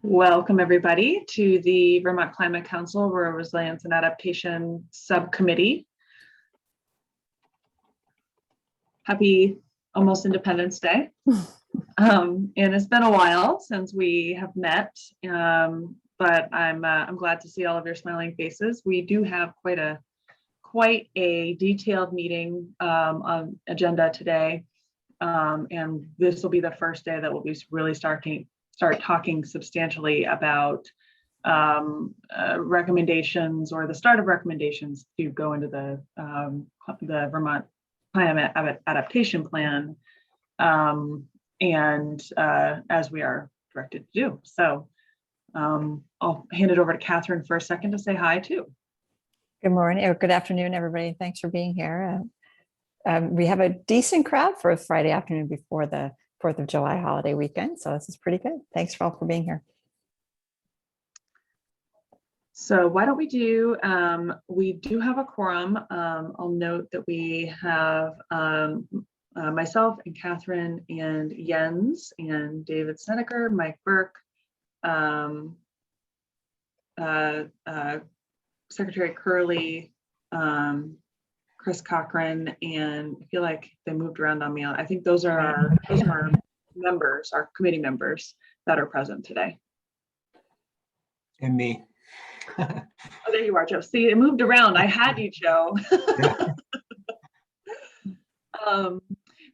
Welcome, everybody, to the Vermont Climate Council Rural Resilience and Adaptation Subcommittee. Happy almost Independence Day. And it's been a while since we have met, but I'm glad to see all of your smiling faces. We do have quite a detailed meeting on agenda today, and this will be the first day that we'll be really start talking substantially about recommendations, or the start of recommendations to go into the Vermont Climate Adaptation Plan, and as we are directed to do. So I'll hand it over to Catherine for a second to say hi too. Good morning or good afternoon, everybody. Thanks for being here. We have a decent crowd for a Friday afternoon before the 4th of July holiday weekend. So this is pretty good. Thanks for all for being here. So why don't we do, we do have a quorum. I'll note that we have myself and Catherine and Jens and David Snedeker, Mike Burke, Secretary Curley, Chris Cochran, and I feel like they moved around on me. I think those are our members, our committee members that are present today. And me. Oh, there you are, Joe. See, it moved around. I had you, Joe.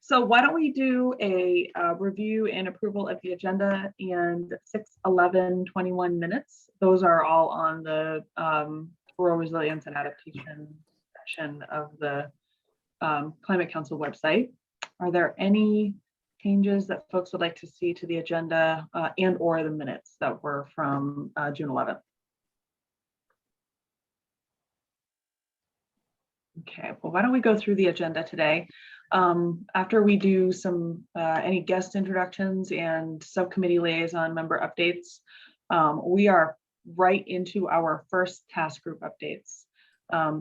So why don't we do a review and approval of the agenda and 6:11:21 minutes. Those are all on the Rural Resilience and Adaptation section of the Climate Council website. Are there any changes that folks would like to see to the agenda and or the minutes that were from June 11th? Okay, well, why don't we go through the agenda today? After we do some any guest introductions and subcommittee liaison member updates, we are right into our first task group updates.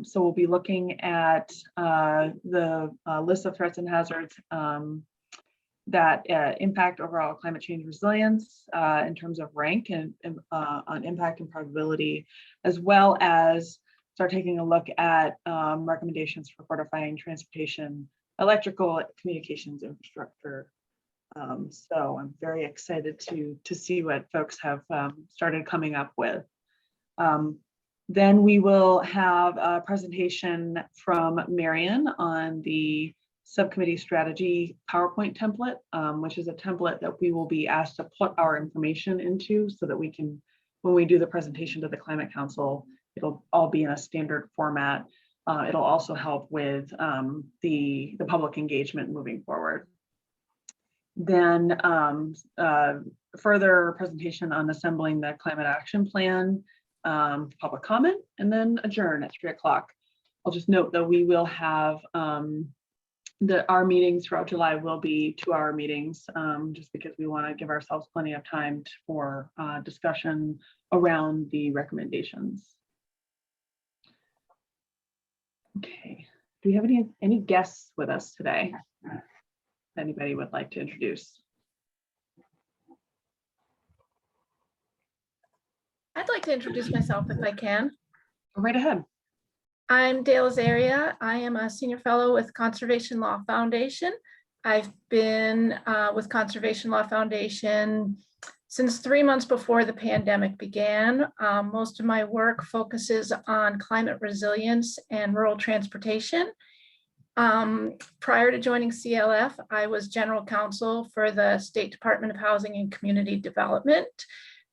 So we'll be looking at the list of threats and hazards that impact overall climate change resilience in terms of rank and on impact and probability, as well as start taking a look at recommendations for fortifying transportation, electrical, communications infrastructure. So I'm very excited to see what folks have started coming up with. Then we will have a presentation from Marion on the subcommittee strategy PowerPoint template, which is a template that we will be asked to put our information into so that we can, when we do the presentation to the Climate Council, it'll all be in a standard format. It'll also help with the public engagement moving forward. Then further presentation on assembling the climate action plan, public comment, and then adjourn at 3 o'clock. I'll just note that we will have our meetings throughout July will be 2-hour meetings, just because we want to give ourselves plenty of time for discussion around the recommendations. Okay, do we have any guests with us today? If anybody would like to introduce? I'd like to introduce myself if I can. Go right ahead. I'm Dale Azaria. I am a senior fellow with Conservation Law Foundation. I've been with Conservation Law Foundation since 3 months before the pandemic began. Most of my work focuses on climate resilience and rural transportation. Prior to joining CLF, I was general counsel for the State Department of Housing and Community Development,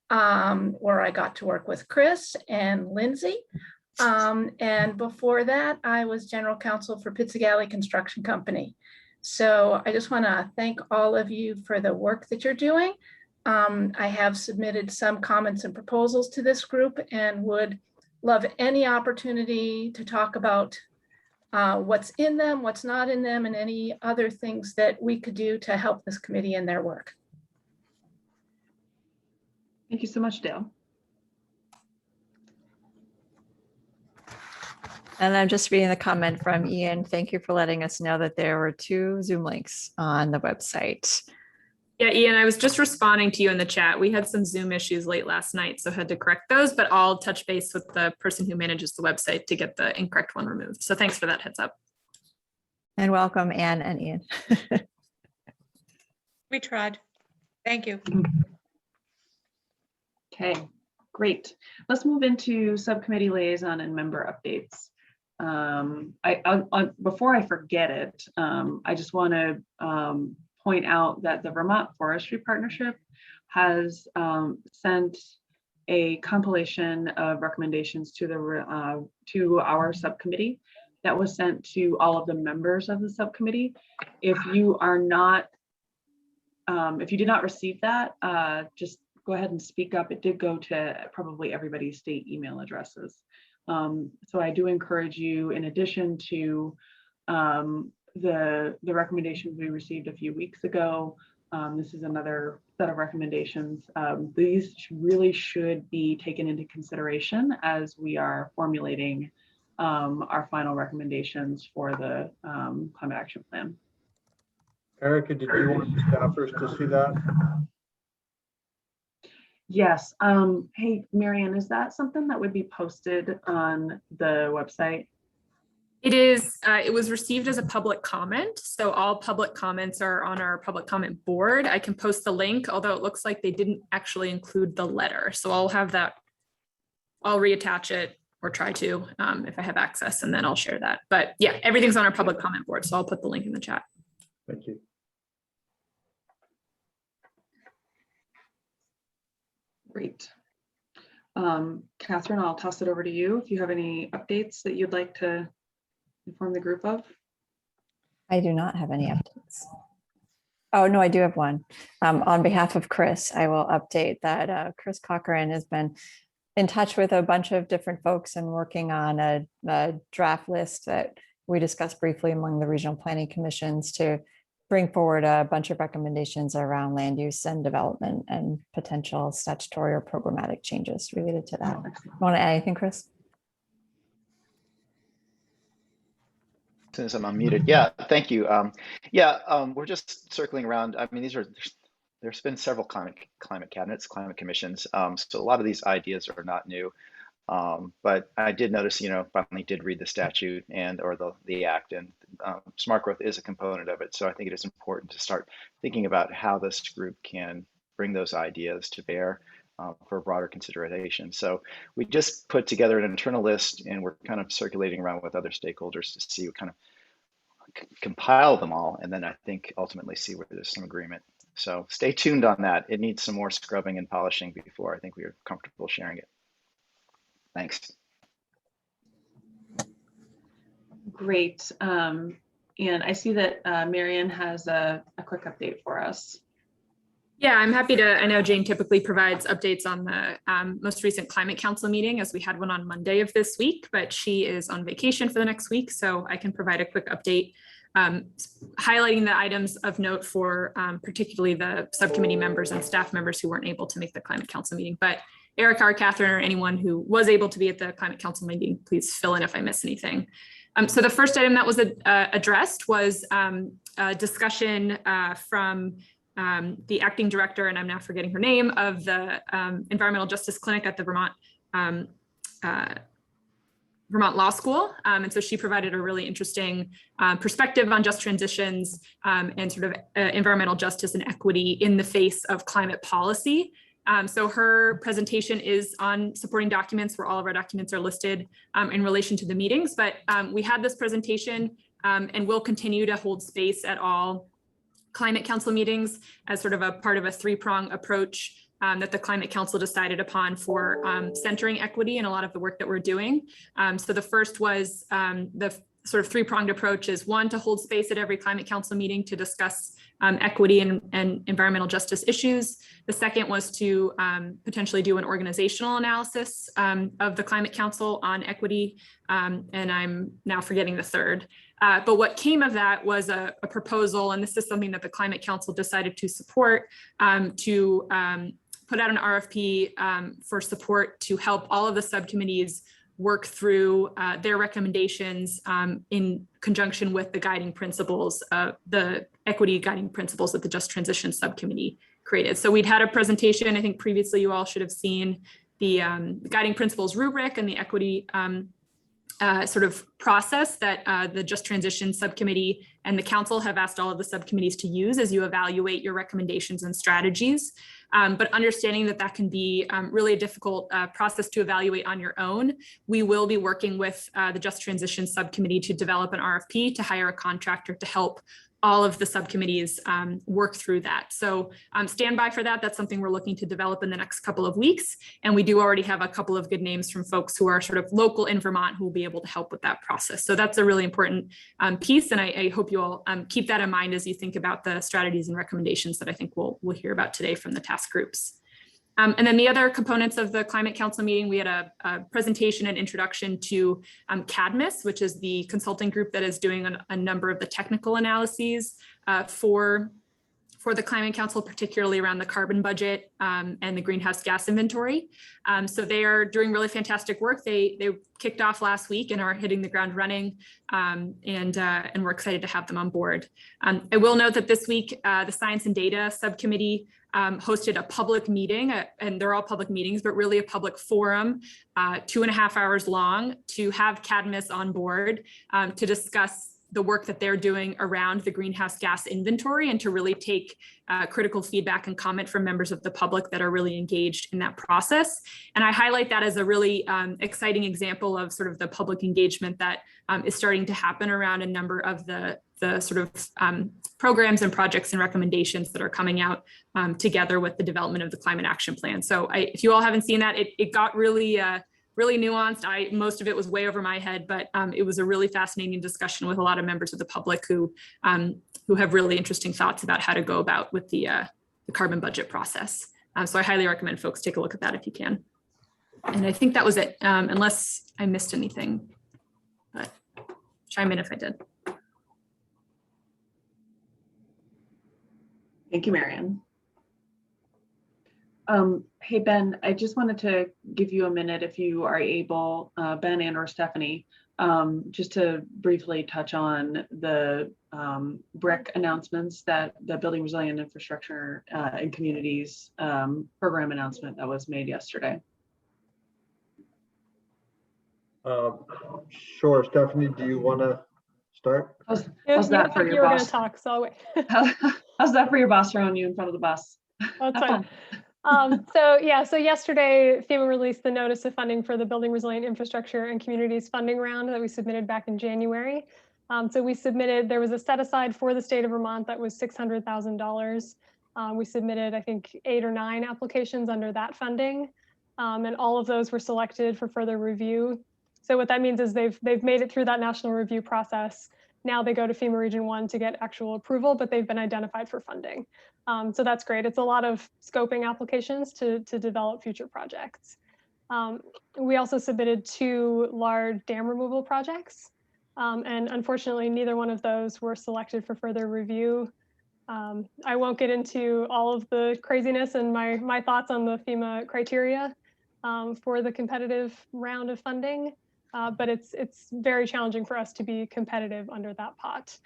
where I got to work with Chris and Lindsay. And before that, I was general counsel for Pittsfield Construction Company. So I just want to thank all of you for the work that you're doing. I have submitted some comments and proposals to this group and would love any opportunity to talk about what's in them, what's not in them, and any other things that we could do to help this committee in their work. Thank you so much, Dale. And I'm just reading the comment from Ian. Thank you for letting us know that there were 2 Zoom links on the website. Yeah, Ian, I was just responding to you in the chat. We had some Zoom issues late last night, so had to correct those, but I'll touch base with the person who manages the website to get the incorrect one removed. So thanks for that heads up. And welcome, Anne and Ian. We tried. Thank you. Okay, great. Let's move into subcommittee liaison and member updates. Before I forget it, I just want to point out that the Vermont Forestry Partnership has sent a compilation of recommendations to our subcommittee that was sent to all of the members of the subcommittee. If you are not, if you did not receive that, just go ahead and speak up. It did go to probably everybody's state email addresses. So I do encourage you, in addition to the recommendations we received a few weeks ago, this is another set of recommendations. These really should be taken into consideration as we are formulating our final recommendations for the climate action plan. Erica, did you want the staffers to see that? Yes. Hey, Marianne, is that something that would be posted on the website? It is, it was received as a public comment. So all public comments are on our public comment board. I can post the link, although it looks like they didn't actually include the letter. So I'll have that, I'll reattach it or try to if I have access, and then I'll share that. But yeah, everything's on our public comment board. So I'll put the link in the chat. Thank you. Great. Catherine, I'll toss it over to you if you have any updates that you'd like to inform the group of. I do not have any updates. Oh, no, I do have one. On behalf of Chris, I will update that Chris Cochran has been in touch with a bunch of different folks and working on a draft list that we discussed briefly among the regional planning commissions to bring forward a bunch of recommendations around land use and development and potential statutory or programmatic changes related to that. Want to add anything, Chris? Since I'm unmuted, yeah, thank you. We're just circling around. I mean, there's been several climate cabinets, climate commissions. So a lot of these ideas are not new. But I did notice, finally did read the statute or the act, and smart growth is a component of it. So I think it is important to start thinking about how this group can bring those ideas to bear for broader consideration. So we just put together an internal list, and we're kind of circulating around with other stakeholders to see, kind of compile them all, and then I think ultimately see where there's some agreement. So stay tuned on that. It needs some more scrubbing and polishing before I think we are comfortable sharing it. Thanks. Great. And I see that Marianne has a quick update for us. Yeah, I'm happy to. I know Jane typically provides updates on the most recent Climate Council meeting, as we had one on Monday of this week, but she is on vacation for the next week, so I can provide a quick update highlighting the items of note for particularly the subcommittee members and staff members who weren't able to make the Climate Council meeting. But Erica or Catherine or anyone who was able to be at the Climate Council meeting, please fill in if I miss anything. So the first item that was addressed was a discussion from the acting director, and I'm now forgetting her name, of the Environmental Justice Clinic at the Vermont Law School. And so she provided a really interesting perspective on just transitions and sort of environmental justice and equity in the face of climate policy. So her presentation is on supporting documents, where all of our documents are listed in relation to the meetings. But we had this presentation and we'll continue to hold space at all Climate Council meetings as sort of a part of a three-prong approach that the Climate Council decided upon for centering equity in a lot of the work that we're doing. So the first was the sort of three-pronged approach is, one, to hold space at every Climate Council meeting to discuss equity and environmental justice issues. The second was to potentially do an organizational analysis of the Climate Council on equity. And I'm now forgetting the third. But what came of that was a proposal, and this is something that the Climate Council decided to support, to put out an RFP for support to help all of the subcommittees work through their recommendations in conjunction with the guiding principles, the equity guiding principles that the Just Transition Subcommittee created. So we'd had a presentation, I think previously you all should have seen the guiding principles rubric and the equity sort of process that the Just Transition Subcommittee and the Council have asked all of the subcommittees to use as you evaluate your recommendations and strategies. But understanding that that can be really a difficult process to evaluate on your own, we will be working with the Just Transition Subcommittee to develop an RFP to hire a contractor to help all of the subcommittees work through that. So stand by for that. That's something we're looking to develop in the next couple of weeks. And we do already have a couple of good names from folks who are sort of local in Vermont who will be able to help with that process. So that's a really important piece. And I hope you all keep that in mind as you think about the strategies and recommendations that I think we'll hear about today from the task groups. And then the other components of the Climate Council meeting, we had a presentation and introduction to CADMIS, which is the consulting group that is doing a number of the technical analyses for the Climate Council, particularly around the carbon budget and the greenhouse gas inventory. So they are doing really fantastic work. They kicked off last week and are hitting the ground running, and we're excited to have them on board. I will note that this week, the Science and Data Subcommittee hosted a public meeting, and they're all public meetings, but really a public forum, 2.5 hours long, to have CADMIS on board to discuss the work that they're doing around the greenhouse gas inventory and to really take critical feedback and comment from members of the public that are really engaged in that process. And I highlight that as a really exciting example of sort of the public engagement that is starting to happen around a number of the sort of programs and projects and recommendations that are coming out together with the development of the Climate Action Plan. So if you all haven't seen that, it got really nuanced. Most of it was way over my head, but it was a really fascinating discussion with a lot of members of the public who have really interesting thoughts about how to go about with the carbon budget process. So I highly recommend folks take a look at that if you can. And I think that was it, unless I missed anything, but chime in if I did. Thank you, Marian. Hey, Ben, I just wanted to give you a minute if you are able, Ben and or Stephanie, just to briefly touch on the BRIC announcements that the Building Resilient Infrastructure in Communities program announcement that was made yesterday. Sure, Stephanie, do you want to start? How's that for your boss? Talk, so I'll wait. How's that for your boss throwing you in front of the bus? That's fine. So yesterday FEMA released the notice of funding for the Building Resilient Infrastructure and Communities funding round that we submitted back in January. So we submitted, there was a set aside for the state of Vermont that was $600,000. We submitted, I think, 8 or 9 applications under that funding, and all of those were selected for further review. So what that means is they've made it through that national review process. Now they go to FEMA Region 1 to get actual approval, but they've been identified for funding. So that's great. It's a lot of scoping applications to develop future projects. We also submitted 2 large dam removal projects. And unfortunately, neither one of those were selected for further review. I won't get into all of the craziness and my thoughts on the FEMA criteria for the competitive round of funding. But it's very challenging for us to be competitive under that pot.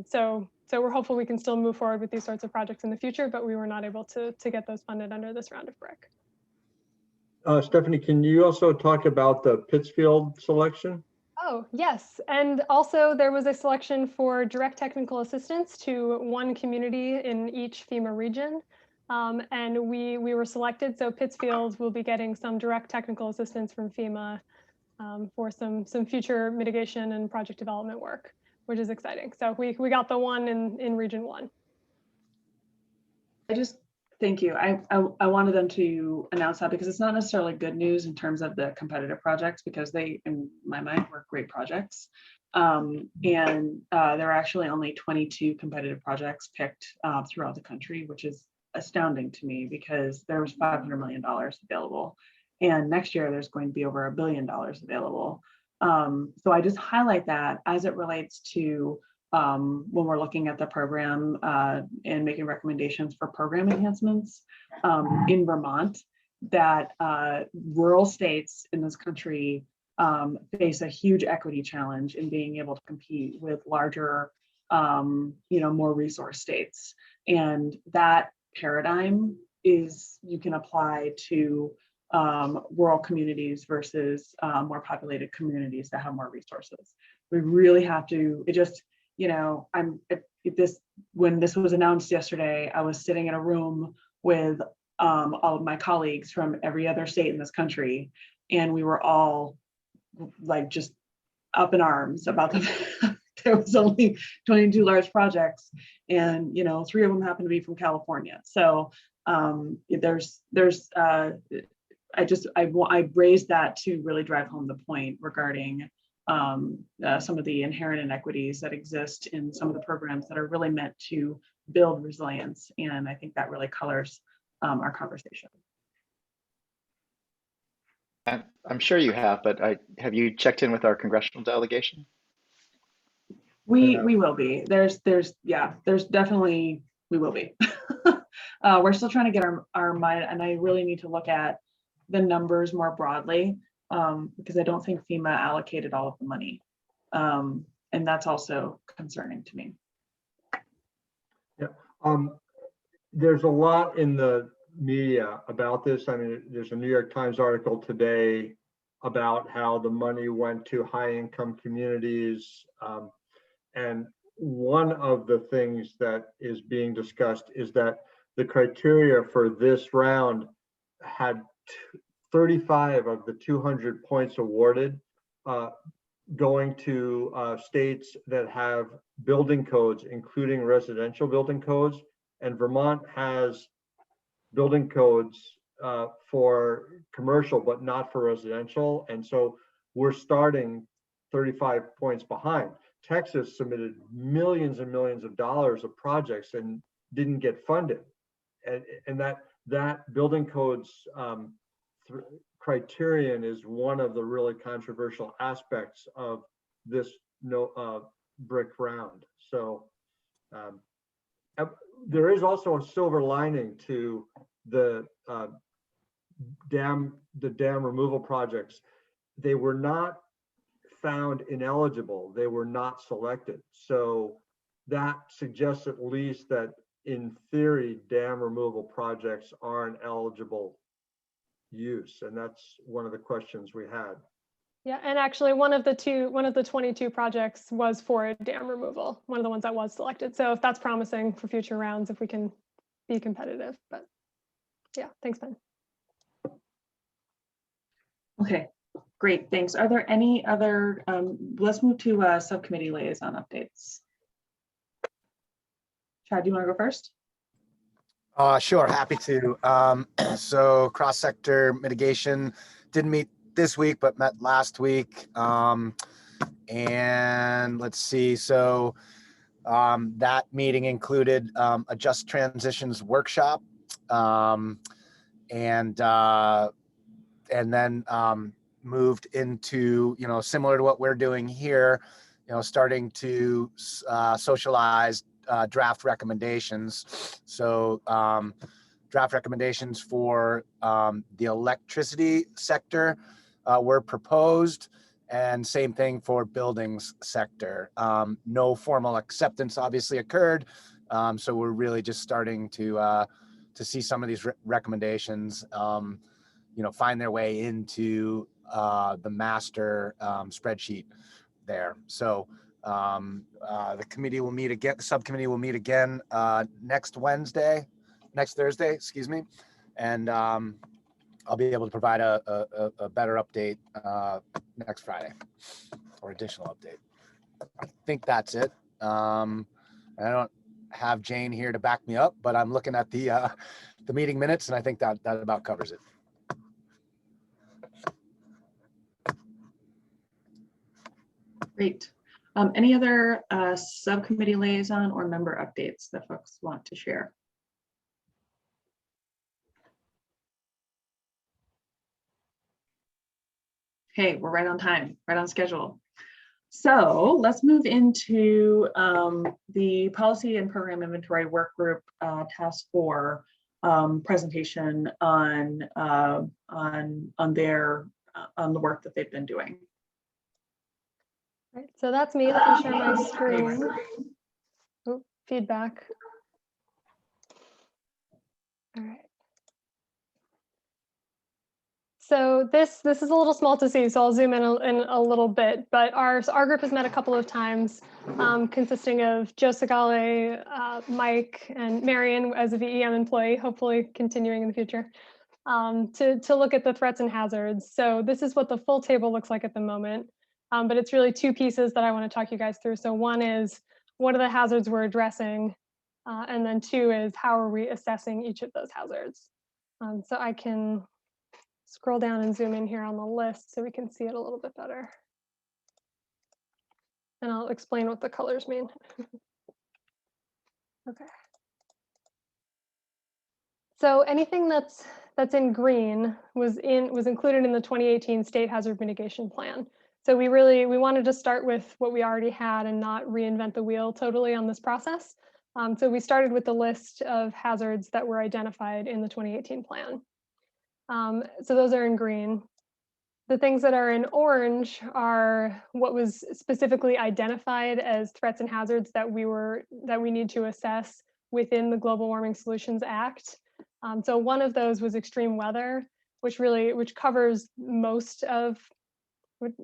So we're hopeful we can still move forward with these sorts of projects in the future, but we were not able to get those funded under this round of BRIC. Stephanie, can you also talk about the Pittsfield selection? Oh, yes. And also there was a selection for direct technical assistance to 1 community in each FEMA region. And we were selected. So Pittsfield will be getting some direct technical assistance from FEMA for some future mitigation and project development work, which is exciting. So we got the 1 in Region 1. Thank you. I wanted them to announce that because it's not necessarily good news in terms of the competitive projects, because they, in my mind, were great projects. And there are actually only 22 competitive projects picked throughout the country, which is astounding to me because there was $500 million available. And next year there's going to be over $1 billion available. So I just highlight that as it relates to when we're looking at the program and making recommendations for program enhancements in Vermont, that rural states in this country face a huge equity challenge in being able to compete with larger, more resource states. And that paradigm is you can apply to rural communities versus more populated communities that have more resources. We really have to, it just, when this was announced yesterday, I was sitting in a room with all of my colleagues from every other state in this country, and we were all like just up in arms about there was only 22 large projects, and 3 of them happen to be from California. So I raised that to really drive home the point regarding some of the inherent inequities that exist in some of the programs that are really meant to build resilience. And I think that really colors our conversation. I'm sure you have, but have you checked in with our congressional delegation? We will be. There's definitely, we will be. We're still trying to get our mind, and I really need to look at the numbers more broadly, because I don't think FEMA allocated all of the money. And that's also concerning to me. Yeah. There's a lot in the media about this. I mean, there's a New York Times article today about how the money went to high-income communities. And one of the things that is being discussed is that the criteria for this round had 35 of the 200 points awarded going to states that have building codes, including residential building codes. And Vermont has building codes for commercial, but not for residential. And so we're starting 35 points behind. Texas submitted millions and millions of dollars of projects and didn't get funded. And that building codes criterion is one of the really controversial aspects of this brick round. So there is also a silver lining to the dam removal projects. They were not found ineligible. They were not selected. So that suggests at least that in theory, dam removal projects are an eligible use. And that's one of the questions we had. Yeah, and actually one of the 22 projects was for dam removal, one of the ones that was selected. So if that's promising for future rounds, if we can be competitive, but yeah, thanks, Ben. Okay, great, thanks. Are there any other, let's move to subcommittee liaison updates. Chad, do you want to go first? Sure, happy to. So cross-sector mitigation didn't meet this week, but met last week. And let's see, so that meeting included a Just Transitions workshop, and then moved into, similar to what we're doing here, starting to socialize draft recommendations. So draft recommendations for the electricity sector were proposed, and same thing for buildings sector. No formal acceptance obviously occurred, so we're really just starting to see some of these recommendations find their way into the master spreadsheet there. So the committee will meet again, the subcommittee will meet again next Thursday, excuse me. And I'll be able to provide a better update next Friday, or additional update. I think that's it. I don't have Jane here to back me up, but I'm looking at the meeting minutes, and I think that about covers it. Great. Any other subcommittee liaison or member updates that folks want to share? Okay, we're right on time, right on schedule. So let's move into the policy and program inventory work group task 4 presentation on their on the work that they've been doing. Right, so that's me. Let me share my screen. Oh, feedback. All right. So this is a little small to see, so I'll zoom in a little bit. But our group has met a couple of times, consisting of Joe Segale, Mike, and Marion as a VEM employee, hopefully continuing in the future, to look at the threats and hazards. So this is what the full table looks like at the moment. But it's really two pieces that I want to talk you guys through. So one is, what are the hazards we're addressing? And then two is, how are we assessing each of those hazards? So I can scroll down and zoom in here on the list so we can see it a little bit better. And I'll explain what the colors mean. Okay. So anything that's in green was included in the 2018 State Hazard Mitigation Plan. So we wanted to start with what we already had and not reinvent the wheel totally on this process. So we started with the list of hazards that were identified in the 2018 plan. So those are in green. The things that are in orange are what was specifically identified as threats and hazards that we need to assess within the Global Warming Solutions Act. So one of those was extreme weather, which covers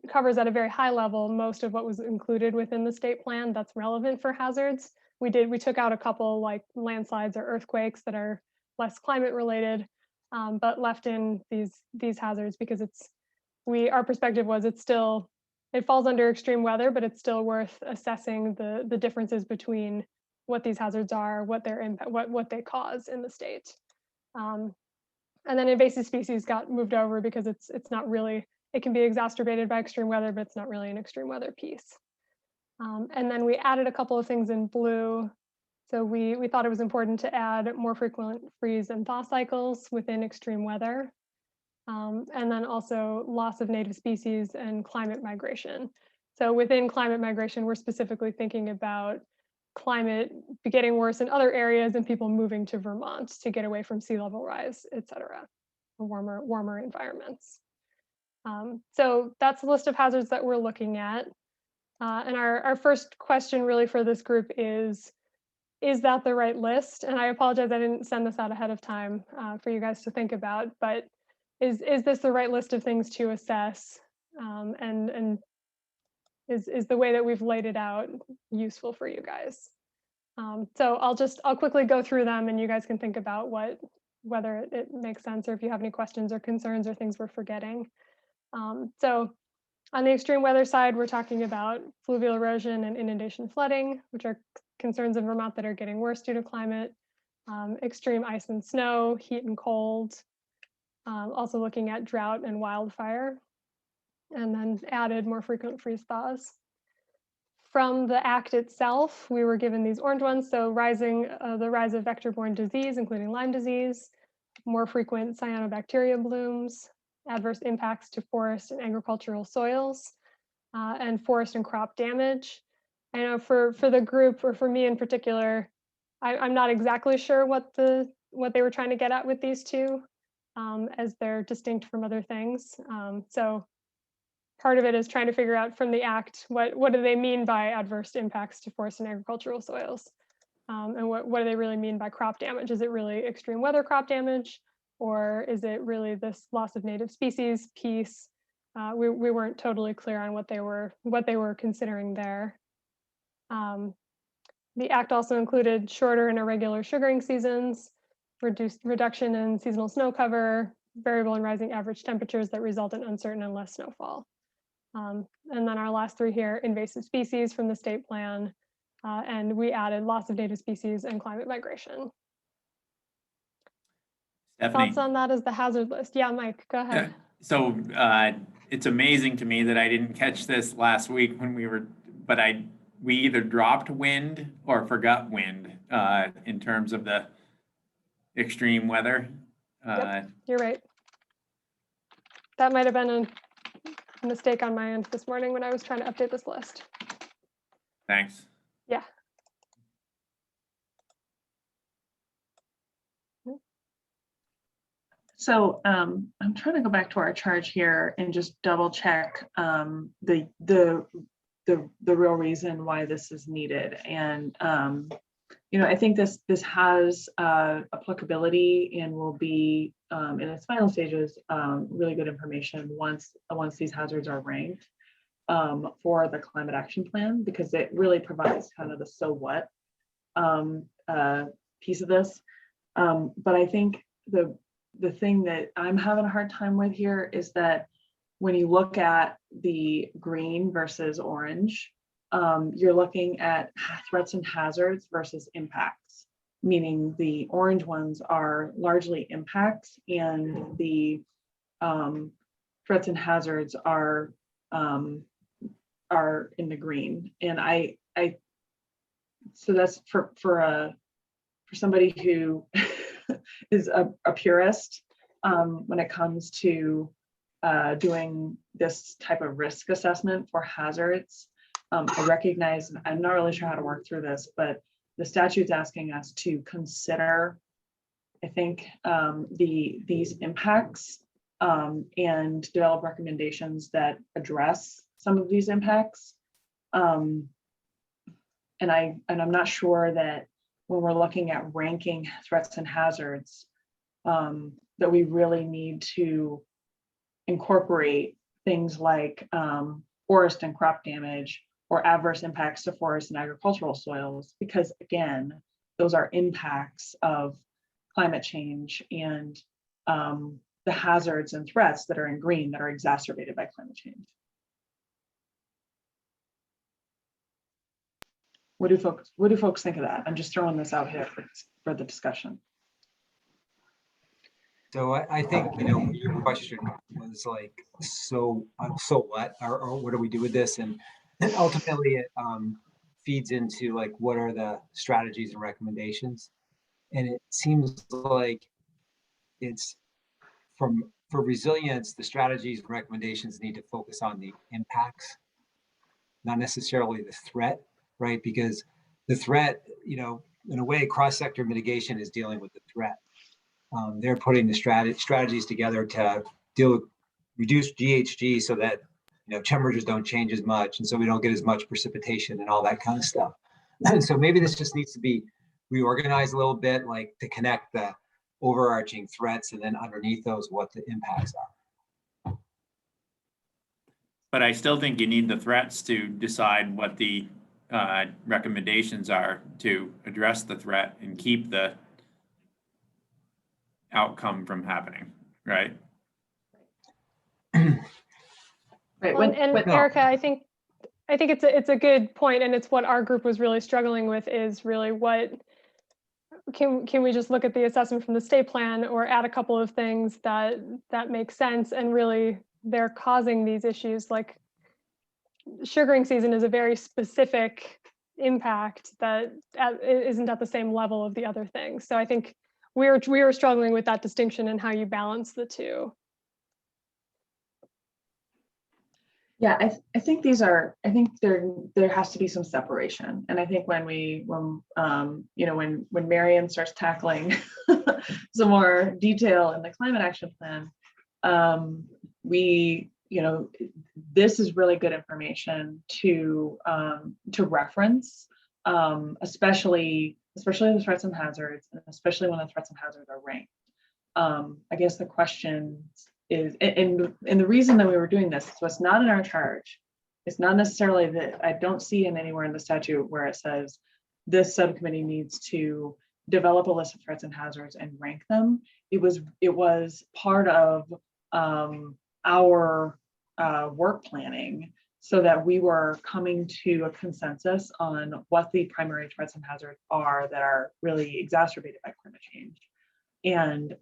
covers at a very high level most of what was included within the state plan that's relevant for hazards. We took out a couple like landslides or earthquakes that are less climate related, but left in these hazards because our perspective was it falls under extreme weather, but it's still worth assessing the differences between what these hazards are, what their impact, what they cause in the state. And then invasive species got moved over because it's not really, it can be exacerbated by extreme weather, but it's not really an extreme weather piece. And then we added a couple of things in blue. So we thought it was important to add more frequent freeze and thaw cycles within extreme weather. And then also loss of native species and climate migration. So within climate migration, we're specifically thinking about climate getting worse in other areas and people moving to Vermont to get away from sea level rise, et cetera, warmer environments. So that's the list of hazards that we're looking at. And our first question really for this group is that the right list? And I apologize, I didn't send this out ahead of time for you guys to think about, but is this the right list of things to assess? And is the way that we've laid it out useful for you guys? So I'll quickly go through them and you guys can think about whether it makes sense or if you have any questions or concerns or things we're forgetting. So on the extreme weather side, we're talking about fluvial erosion and inundation flooding, which are concerns in Vermont that are getting worse due to climate, extreme ice and snow, heat and cold, also looking at drought and wildfire, and then added more frequent freeze thaws. From the act itself, we were given these orange ones, so the rise of vector-borne disease, including Lyme disease, more frequent cyanobacteria blooms, adverse impacts to forest and agricultural soils, and forest and crop damage. I know for the group, or for me in particular, I'm not exactly sure what they were trying to get at with these two, as they're distinct from other things. So part of it is trying to figure out from the act, what do they mean by adverse impacts to forest and agricultural soils? And what do they really mean by crop damage? Is it really extreme weather crop damage? Or is it really this loss of native species piece? We weren't totally clear on what they were considering there. The act also included shorter and irregular sugaring seasons, reduction in seasonal snow cover, variable and rising average temperatures that result in uncertain and less snowfall. And then our last three here, invasive species from the state plan, and we added loss of native species and climate migration. Stephanie. Thoughts on that as the hazard list? Yeah, Mike, go ahead. Yeah. So it's amazing to me that I didn't catch this last week when we either dropped wind or forgot wind in terms of the extreme weather. Yep, you're right. That might have been a mistake on my end this morning when I was trying to update this list. Thanks. Yeah. So I'm trying to go back to our charge here and just double check the real reason why this is needed. And I think this has applicability and will be in its final stages really good information once these hazards are ranked for the climate action plan, because it really provides kind of the so what piece of this. But I think the thing that I'm having a hard time with here is that when you look at the green versus orange, you're looking at threats and hazards versus impacts, meaning the orange ones are largely impacts and the threats and hazards are in the green. And so that's for somebody who is a purist when it comes to doing this type of risk assessment for hazards. I recognize, I'm not really sure how to work through this, but the statute's asking us to consider, I think, these impacts and develop recommendations that address some of these impacts. And I'm not sure that when we're looking at ranking threats and hazards, that we really need to incorporate things like forest and crop damage or adverse impacts to forest and agricultural soils, because again, those are impacts of climate change and the hazards and threats that are in green that are exacerbated by climate change. What do folks think of that? I'm just throwing this out here for the discussion. So I think, your question was like, so what, or what do we do with this? And ultimately it feeds into like, what are the strategies and recommendations? And it seems like it's for resilience, the strategies and recommendations need to focus on the impacts, not necessarily the threat, right? Because the threat, in a way, cross-sector mitigation is dealing with the threat. They're putting the strategies together to reduce GHG so that temperatures don't change as much, and so we don't get as much precipitation and all that kind of stuff. And so maybe this just needs to be reorganized a little bit, like to connect the overarching threats, and then underneath those, what the impacts are. But I still think you need the threats to decide what the recommendations are to address the threat and keep the outcome from happening, right? Right. Well, Erica, I think it's a good point, and it's what our group was really struggling with, is really what can we just look at the assessment from the state plan or add a couple of things that make sense, and really they're causing these issues. Like sugaring season is a very specific impact that isn't at the same level of the other things. So I think we were struggling with that distinction and how you balance the two. Yeah, I think there has to be some separation. And I think when Marion starts tackling some more detail in the climate action plan, this is really good information to reference, especially the threats and hazards, and especially when the threats and hazards are ranked. I guess the question is, and the reason that we were doing this, so it's not in our charge. It's not necessarily that, I don't see it anywhere in the statute where it says this subcommittee needs to develop a list of threats and hazards and rank them. It was part of our work planning, so that we were coming to a consensus on what the primary threats and hazards are that are really exacerbated by climate change. And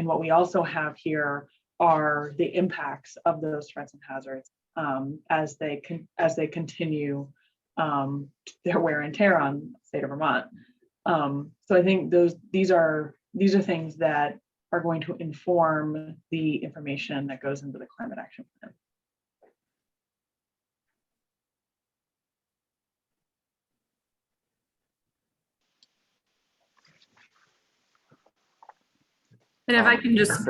what we also have here are the impacts of those threats and hazards as they continue their wear and tear on the state of Vermont. So I think these are things that are going to inform the information that goes into the climate action plan. And if I can just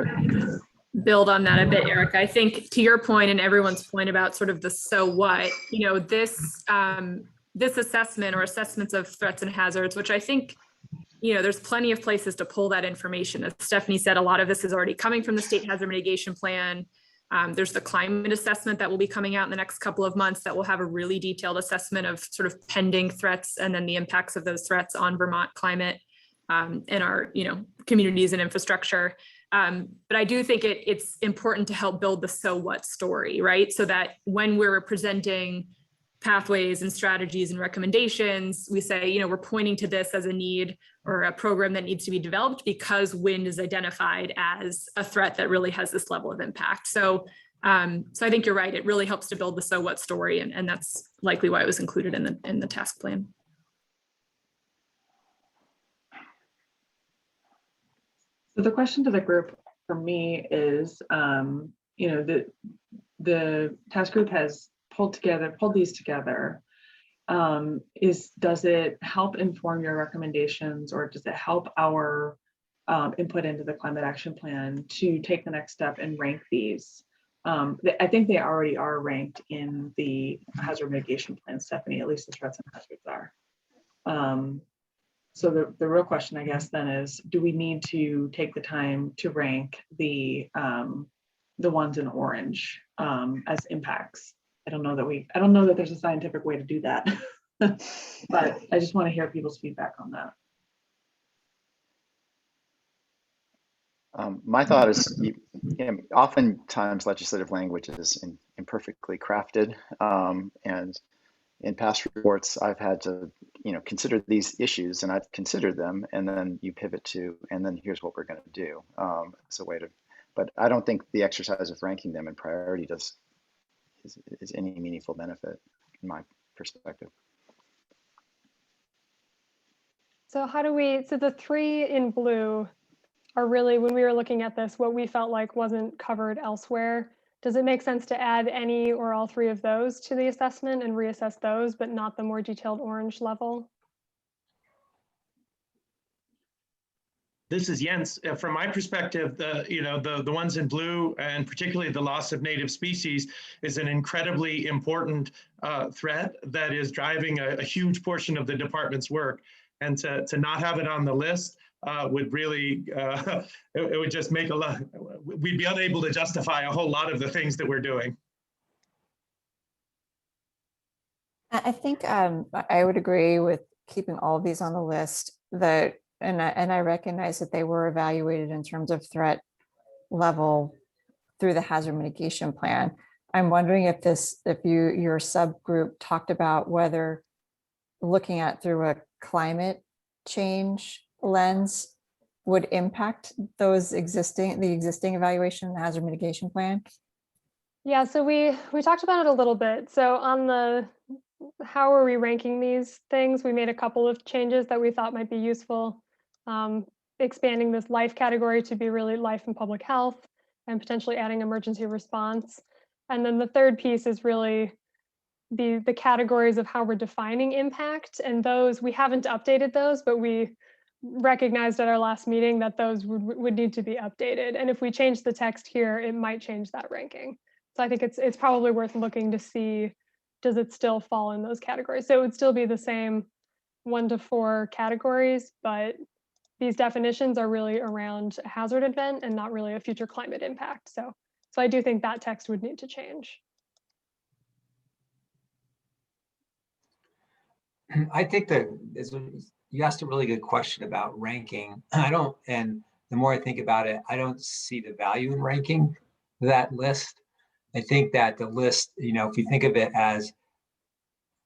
build on that a bit, Eric, I think to your point and everyone's point about sort of the so what, this this assessment or assessments of threats and hazards, which I think, there's plenty of places to pull that information. As Stephanie said, a lot of this is already coming from the state hazard mitigation plan. There's the climate assessment that will be coming out in the next couple of months that will have a really detailed assessment of sort of pending threats and then the impacts of those threats on Vermont climate and our, communities and infrastructure. But I do think it's important to help build the so what story, right? So that when we're presenting pathways and strategies and recommendations, we say, we're pointing to this as a need or a program that needs to be developed because wind is identified as a threat that really has this level of impact. So I think you're right. It really helps to build the so what story, and that's likely why it was included in the task plan. So the question to the group for me is, the task group has pulled these together. Does it help inform your recommendations, or does it help our input into the climate action plan to take the next step and rank these? I think they already are ranked in the hazard mitigation plan, Stephanie, at least the threats and hazards are. So the real question, I guess, then is, do we need to take the time to rank the ones in orange as impacts? I don't know that there's a scientific way to do that, but I just want to hear people's feedback on that. My thought is, oftentimes legislative language is imperfectly crafted, and in past reports, I've had to, consider these issues, and I've considered them, and then you pivot to, and then here's what we're going to do. It's a way to, but I don't think the exercise of ranking them in priority is any meaningful benefit in my perspective. So so the three in blue are really, when we were looking at this, what we felt like wasn't covered elsewhere. Does it make sense to add any or all three of those to the assessment and reassess those, but not the more detailed orange level? This is Jens. From my perspective, the ones in blue, and particularly the loss of native species, is an incredibly important threat that is driving a huge portion of the department's work. And to not have it on the list would really, it would just make we'd be unable to justify a whole lot of the things that we're doing. I think I would agree with keeping all of these on the list. And I recognize that they were evaluated in terms of threat level through the hazard mitigation plan. I'm wondering if your subgroup talked about whether looking at through a climate change lens would impact the existing evaluation in the hazard mitigation plan. Yeah, so we talked about it a little bit. So on how are we ranking these things, we made a couple of changes that we thought might be useful. Expanding this life category to be really life and public health, and potentially adding emergency response. And then the third piece is really the categories of how we're defining impact. And those, we haven't updated those, but we recognized at our last meeting that those would need to be updated. And if we change the text here, it might change that ranking. So I think it's probably worth looking to see, does it still fall in those categories? So it would still be the same 1 to 4 categories, but these definitions are really around a hazard event and not really a future climate impact. So I do think that text would need to change. I think that you asked a really good question about ranking. And the more I think about it, I don't see the value in ranking that list. I think that the list, if you think of it as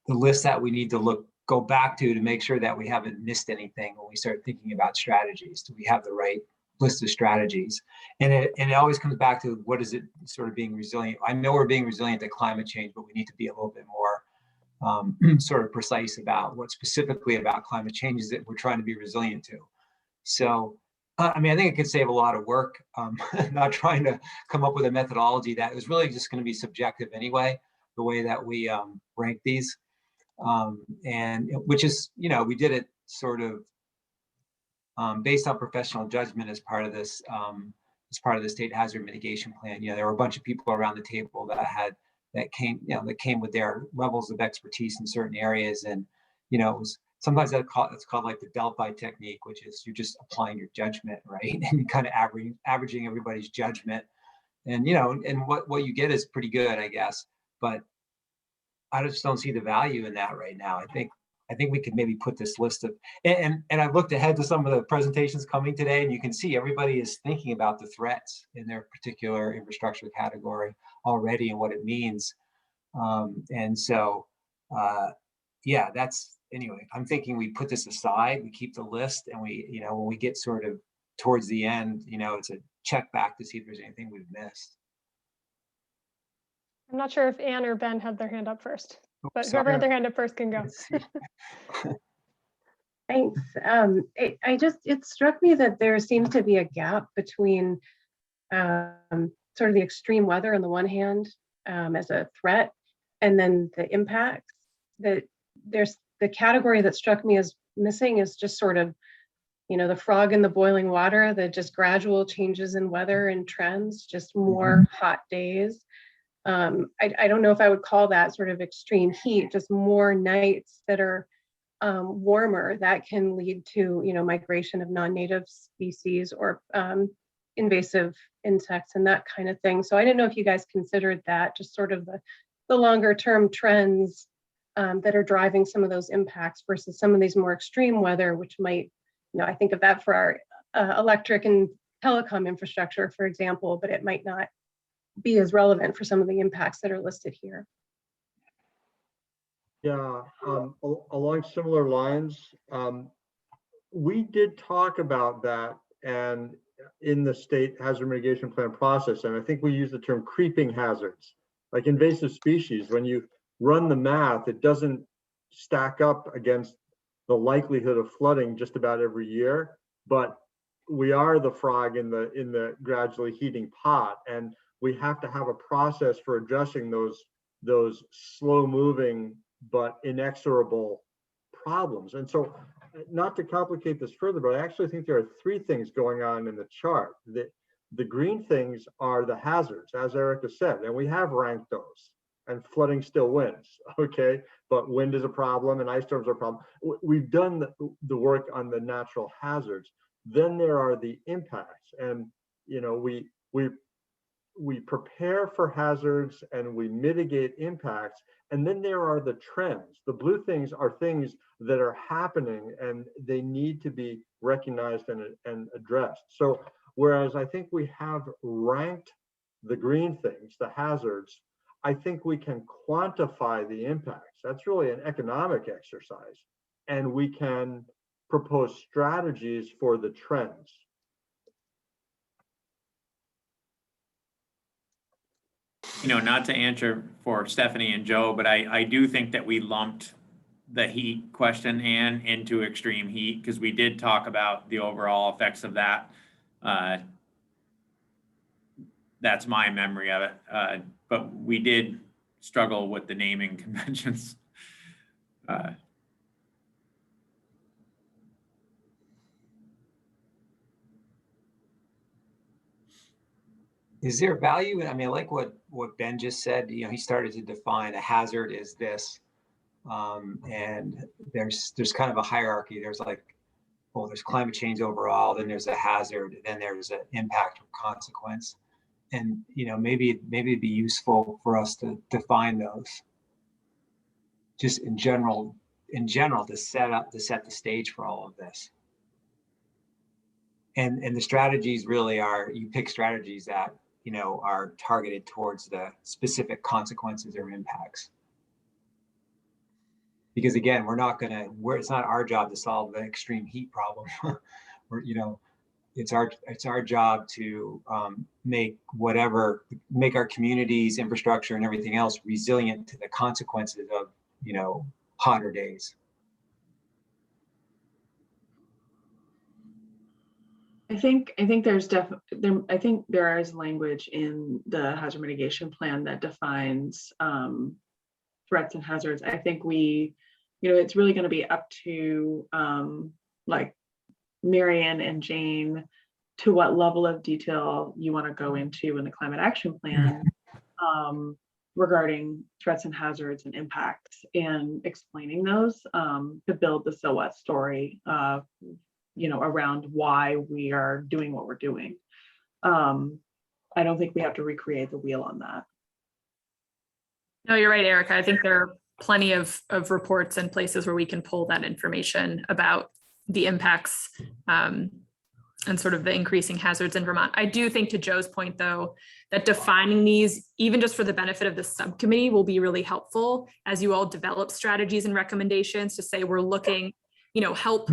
the list that we need to go back to make sure that we haven't missed anything when we start thinking about strategies. Do we have the right list of strategies? And it always comes back to, what is it sort of being resilient? I know we're being resilient to climate change, but we need to be a little bit more sort of precise about what specifically about climate change is that we're trying to be resilient to. So, I think it could save a lot of work, not trying to come up with a methodology that is really just going to be subjective anyway, the way that we rank these. And which is, we did it sort of based on professional judgment as part of this, state hazard mitigation plan. There were a bunch of people around the table that came with their levels of expertise in certain areas, and it was sometimes it's called like the Delphi technique, which is you're just applying your judgment, right? And you kind of averaging everybody's judgment, and and what you get is pretty good, I guess. But I just don't see the value in that right now. I think we could maybe put this list of, and I've looked ahead to some of the presentations coming today, and you can see everybody is thinking about the threats in their particular infrastructure category already and what it means. And so, yeah, anyway, I'm thinking we put this aside, we keep the list, and we, when we get sort of towards the end, it's a check back to see if there's anything we've missed. I'm not sure if Anne or Ben had their hand up first, but sorry. whoever had their hand up first can go. Thanks. It struck me that there seems to be a gap between sort of the extreme weather on the one hand as a threat, and then the impacts. That there's the category that struck me as missing is just sort of, the frog in the boiling water, the just gradual changes in weather and trends, just more hot days. I don't know if I would call that sort of extreme heat, just more nights that are warmer that can lead to, migration of non-native species or invasive insects and that kind of thing. So I didn't know if you guys considered that, just sort of the longer term trends that are driving some of those impacts versus some of these more extreme weather, which might, I think of that for our electric and telecom infrastructure, for example, but it might not be as relevant for some of the impacts that are listed here. Yeah, along similar lines, we did talk about that and in the state hazard mitigation plan process, and I think we use the term creeping hazards, like invasive species. When you run the math, it doesn't stack up against the likelihood of flooding just about every year, but we are the frog in the gradually heating pot, and we have to have a process for addressing those slow moving but inexorable problems. And so, not to complicate this further, but I actually think there are three things going on in the chart. The green things are the hazards, as Erica said, and we have ranked those, and flooding still wins, okay? But wind is a problem and ice storms are a problem. We've done the work on the natural hazards. Then there are the impacts, and we prepare for hazards and we mitigate impacts. And then there are the trends. The blue things are things that are happening and they need to be recognized and addressed. So whereas I think we have ranked the green things, the hazards, I think we can quantify the impacts. That's really an economic exercise. And we can propose strategies for the trends. Not to answer for Stephanie and Joe, but I do think that we lumped the heat question and into extreme heat because we did talk about the overall effects of that. That's my memory of it. But we did struggle with the naming conventions. Is there value? I mean, like what Ben just said, he started to define a hazard is this. And there's kind of a hierarchy. There's like, well, there's climate change overall, then there's a hazard, then there's an impact or consequence. And, maybe it'd be useful for us to define those just in general to set the stage for all of this. And the strategies really are, you pick strategies that, are targeted towards the specific consequences or impacts. Because again, it's not our job to solve the extreme heat problem. It's our job to make our communities, infrastructure and everything else resilient to the consequences of, hotter days. I think there's I think there is language in the hazard mitigation plan that defines threats and hazards. I think it's really going to be up to like Marion and Jane to what level of detail you want to go into in the climate action plan regarding threats and hazards and impacts, and explaining those to build the so what story, around why we are doing what we're doing. I don't think we have to recreate the wheel on that. No, you're right, Erica. I think there are plenty of reports and places where we can pull that information about the impacts and sort of the increasing hazards in Vermont. I do think, to Joe's point, though, that defining these, even just for the benefit of the subcommittee, will be really helpful as you all develop strategies and recommendations to say we're looking, help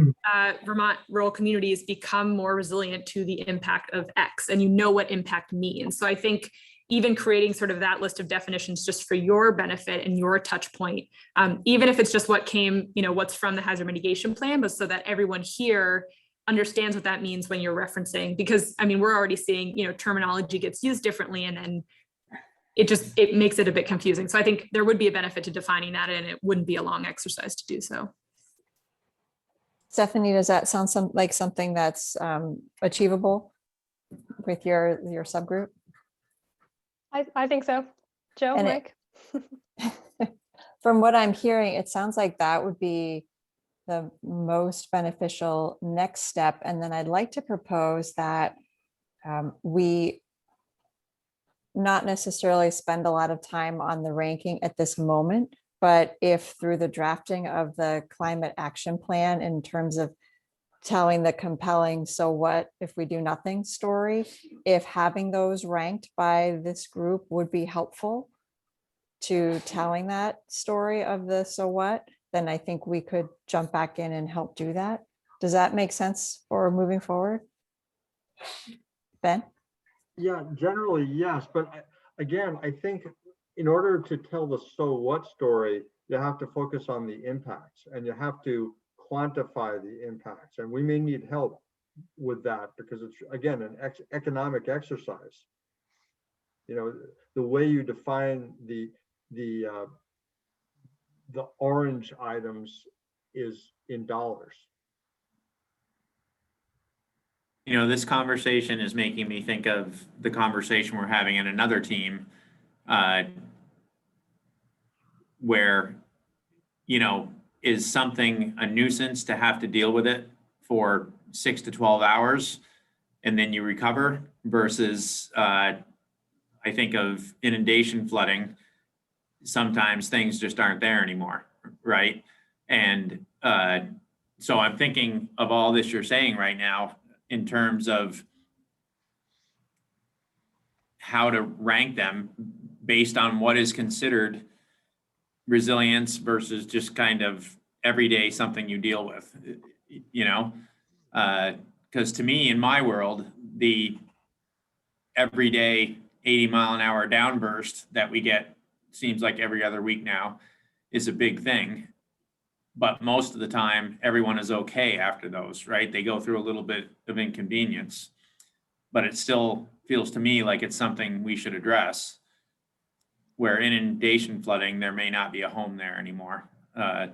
Vermont rural communities become more resilient to the impact of X, and what impact means. So I think even creating sort of that list of definitions just for your benefit and your touch point, even if it's just what came, what's from the hazard mitigation plan, but so that everyone here understands what that means when you're referencing, because we're already seeing, terminology gets used differently, and then it makes it a bit confusing. So I think there would be a benefit to defining that, and it wouldn't be a long exercise to do so. Stephanie, does that sound like something that's achievable with your subgroup? I think so. Joe, And Mike? From what I'm hearing, it sounds like that would be the most beneficial next step. And then I'd like to propose that we not necessarily spend a lot of time on the ranking at this moment, but if through the drafting of the climate action plan, in terms of telling the compelling so what if we do nothing story, if having those ranked by this group would be helpful to telling that story of the so what, then I think we could jump back in and help do that. Does that make sense for moving forward? Ben? Yeah, generally, yes. But again, I think in order to tell the so what story, you have to focus on the impacts, and you have to quantify the impacts. And we may need help with that, because it's, again, an economic exercise. The way you define the orange items is in dollars. This conversation is making me think of the conversation we're having in another team where, is something a nuisance to have to deal with it for 6 to 12 hours and then you recover, versus I think of inundation flooding. Sometimes things just aren't there anymore, right? And so I'm thinking of all this you're saying right now in terms of how to rank them based on what is considered resilience versus just kind of everyday something you deal with, because to me, in my world, the everyday 80-mile-an-hour downburst that we get seems like every other week now is a big thing. But most of the time, everyone is okay after those, right? They go through a little bit of inconvenience, but it still feels to me like it's something we should address. Where inundation flooding, there may not be a home there anymore. I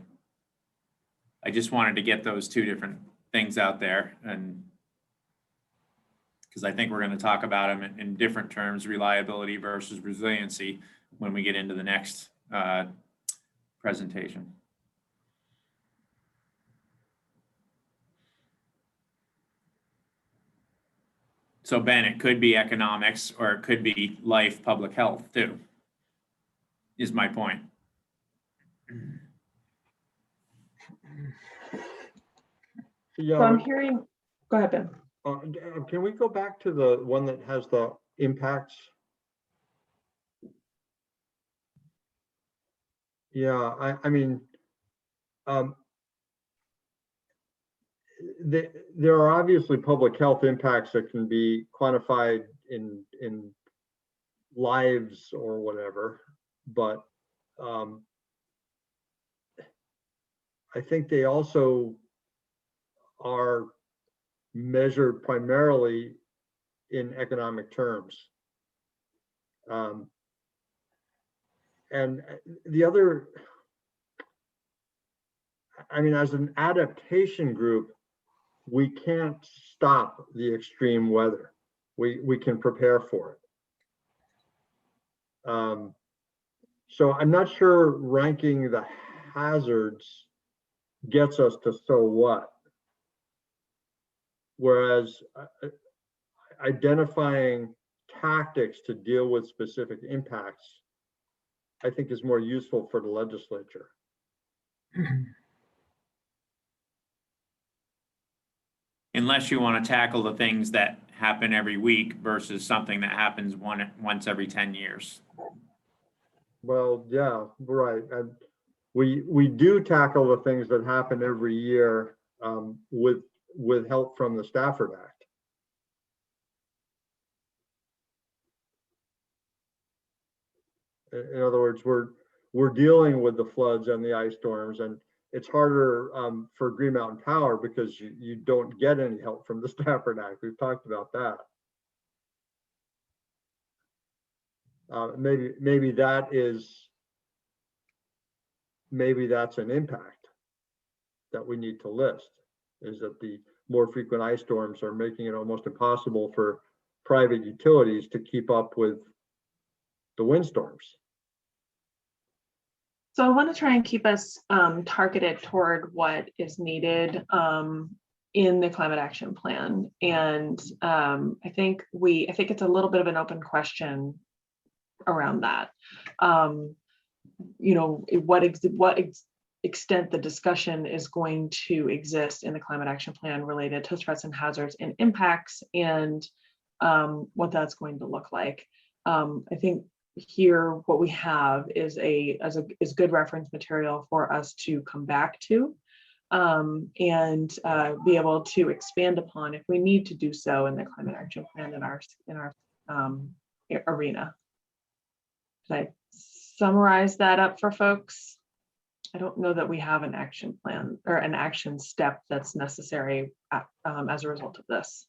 just wanted to get those two different things out there, and because I think we're going to talk about them in different terms, reliability versus resiliency, when we get into the next presentation. So Ben, it could be economics, or it could be life, public health too, is my point. Yeah, So I'm hearing, go ahead, Ben. can we go back to the one that has the impacts? Yeah, there are obviously public health impacts that can be quantified in lives or whatever, but I think they also are measured primarily in economic terms. And the other, as an adaptation group, we can't stop the extreme weather. We can prepare for it. So I'm not sure ranking the hazards gets us to so what. Whereas identifying tactics to deal with specific impacts, I think is more useful for the legislature. Unless you want to tackle the things that happen every week versus something that happens once every 10 years. Well, yeah, right. And we do tackle the things that happen every year with help from the Stafford Act. In other words, we're dealing with the floods and the ice storms, and it's harder for Green Mountain Power because you don't get any help from the Stafford Act. We've talked about that. Maybe that's an impact that we need to list, is that the more frequent ice storms are making it almost impossible for private utilities to keep up with the windstorms. So I want to try and keep us targeted toward what is needed in the climate action plan. And I think it's a little bit of an open question around that. You know, what extent the discussion is going to exist in the climate action plan related to threats and hazards and impacts, and what that's going to look like. I think here what we have is good reference material for us to come back to and be able to expand upon if we need to do so in the climate action plan in our arena. Did I summarize that up for folks? I don't know that we have an action plan or an action step that's necessary as a result of this.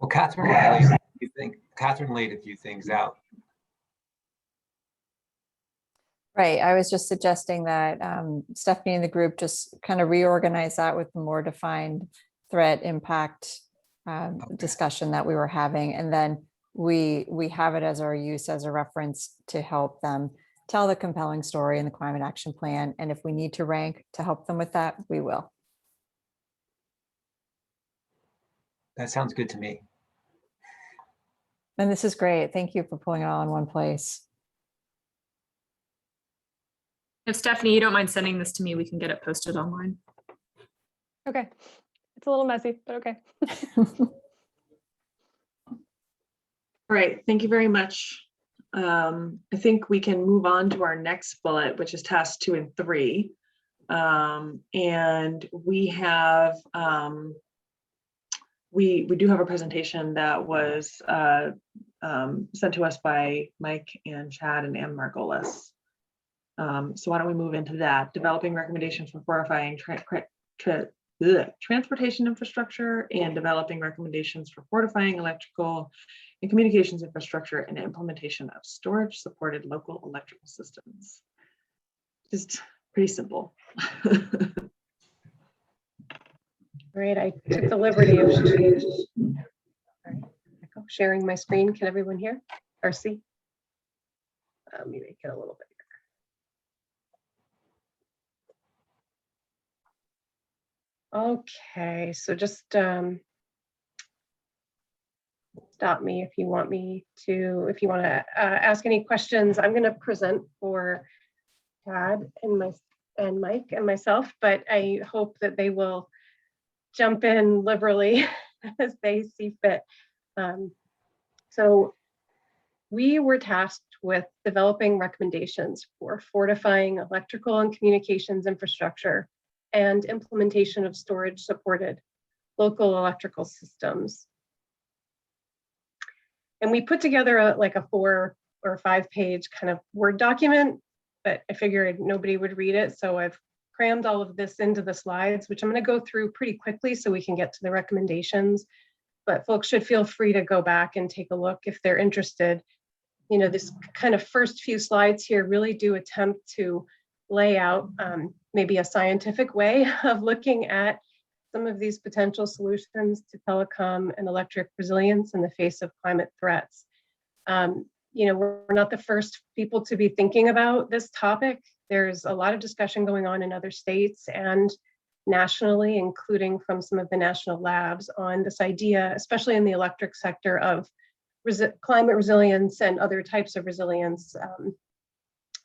Well, Catherine laid a few things out. Right. I was just suggesting that Stephanie and the group just kind of reorganize that with the more defined threat impact discussion that we were having. And then we have it as our use as a reference to help them tell the compelling story in the climate action plan. And if we need to rank to help them with that, we will. That sounds good to me. And this is great. Thank you for pulling it all in one place. If Stephanie, you don't mind sending this to me, we can get it posted online. Okay. It's a little messy, but okay. All right, thank you very much. I think we can move on to our next bullet, which is tasks 2 and 3. And we have, we do have a presentation that was sent to us by Mike and Chad and Ann Margolis. So why don't we move into that? Developing recommendations for fortifying transportation infrastructure and developing recommendations for fortifying electrical and communications infrastructure and implementation of storage supported local electrical systems. Just pretty simple. Right, I took the liberty of sharing my screen. Can everyone hear or see? Let me make it a little bit. Okay, so just stop me if you want to ask any questions. I'm going to present for Chad and Mike and myself, but I hope that they will jump in liberally as they see fit. So we were tasked with developing recommendations for fortifying electrical and communications infrastructure and implementation of storage supported local electrical systems. And we put together a 4 or 5 page kind of Word document, but I figured nobody would read it. So I've crammed all of this into the slides, which I'm going to go through pretty quickly so we can get to the recommendations. But folks should feel free to go back and take a look if they're interested. You know, this kind of first few slides here really do attempt to lay out maybe a scientific way of looking at some of these potential solutions to telecom and electric resilience in the face of climate threats. We're not the first people to be thinking about this topic. There's a lot of discussion going on in other states and nationally, including from some of the national labs, on this idea, especially in the electric sector, of climate resilience and other types of resilience.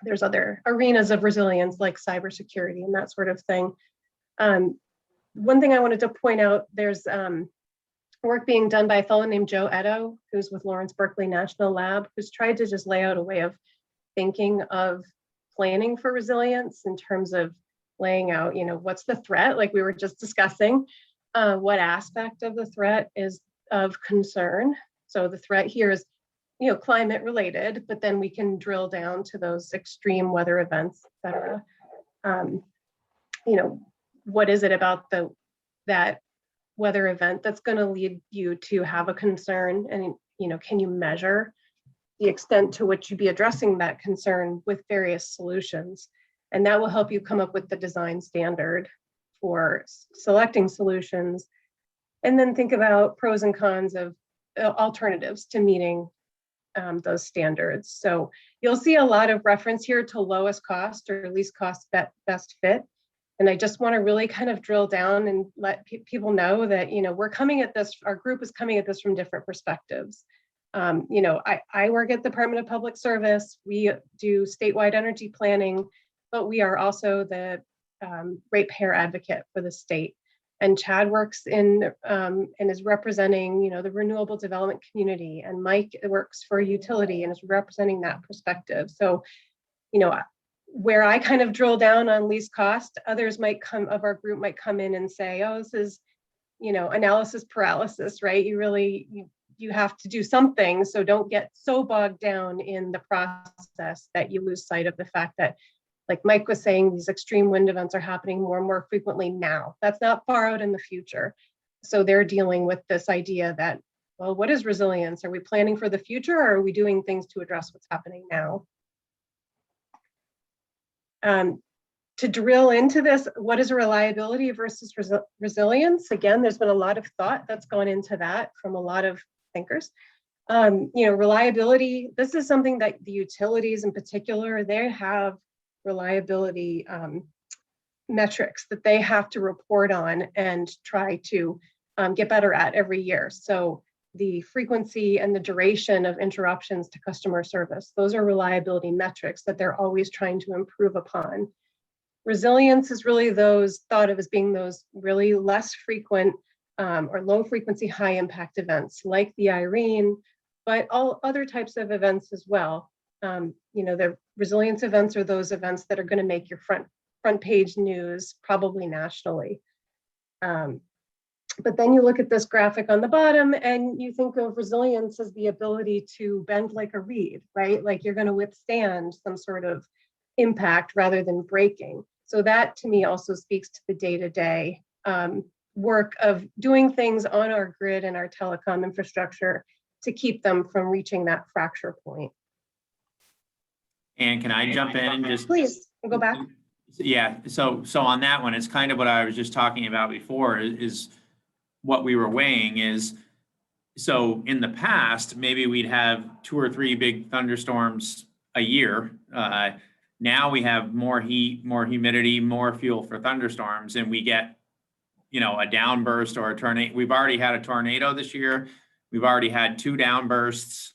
There's other arenas of resilience like cybersecurity and that sort of thing. One thing I wanted to point out, there's work being done by a fellow named Joe Edo, who's with Lawrence Berkeley National Lab, who's tried to just lay out a way of thinking of planning for resilience in terms of laying out, what's the threat, like we were just discussing, what aspect of the threat is of concern. So the threat here is, climate related, but then we can drill down to those extreme weather events, et cetera. What is it about that weather event that's going to lead you to have a concern? And, can you measure the extent to which you'd be addressing that concern with various solutions? And that will help you come up with the design standard for selecting solutions. And then think about pros and cons of alternatives to meeting those standards. So you'll see a lot of reference here to lowest cost or least cost best fit. And I just want to really kind of drill down and let people know that, we're coming at this, our group is coming at this from different perspectives. I work at the Department of Public Service. We do statewide energy planning, but we are also the ratepayer advocate for the state. And Chad works in and is representing, the renewable development community, and Mike works for utility and is representing that perspective. So, where I kind of drill down on least cost, others of our group might come in and say, oh, this is, analysis paralysis, right? You have to do something. So don't get so bogged down in the process that you lose sight of the fact that, like Mike was saying, these extreme wind events are happening more and more frequently now. That's not far out in the future. So they're dealing with this idea that, well, what is resilience? Are we planning for the future, or are we doing things to address what's happening now? To drill into this, what is reliability versus resilience? Again, there's been a lot of thought that's gone into that from a lot of thinkers. Reliability, this is something that the utilities in particular, they have reliability metrics that they have to report on and try to get better at every year. So the frequency and the duration of interruptions to customer service, those are reliability metrics that they're always trying to improve upon. Resilience is really those thought of as being those really less frequent or low frequency, high impact events like the Irene, but all other types of events as well. The resilience events are those events that are going to make your front page news, probably nationally. But then you look at this graphic on the bottom and you think of resilience as the ability to bend like a reed, right? Like you're going to withstand some sort of impact rather than breaking. So that to me also speaks to the day-to-day work of doing things on our grid and our telecom infrastructure to keep them from reaching that fracture point. And can I jump in and just please go back? Yeah, so on that one, it's kind of what I was just talking about before is what we were weighing is, so in the past, maybe we'd have 2 or 3 big thunderstorms a year. Now we have more heat, more humidity, more fuel for thunderstorms, and we get, a downburst or a tornado. We've already had a tornado this year. We've already had 2 downbursts,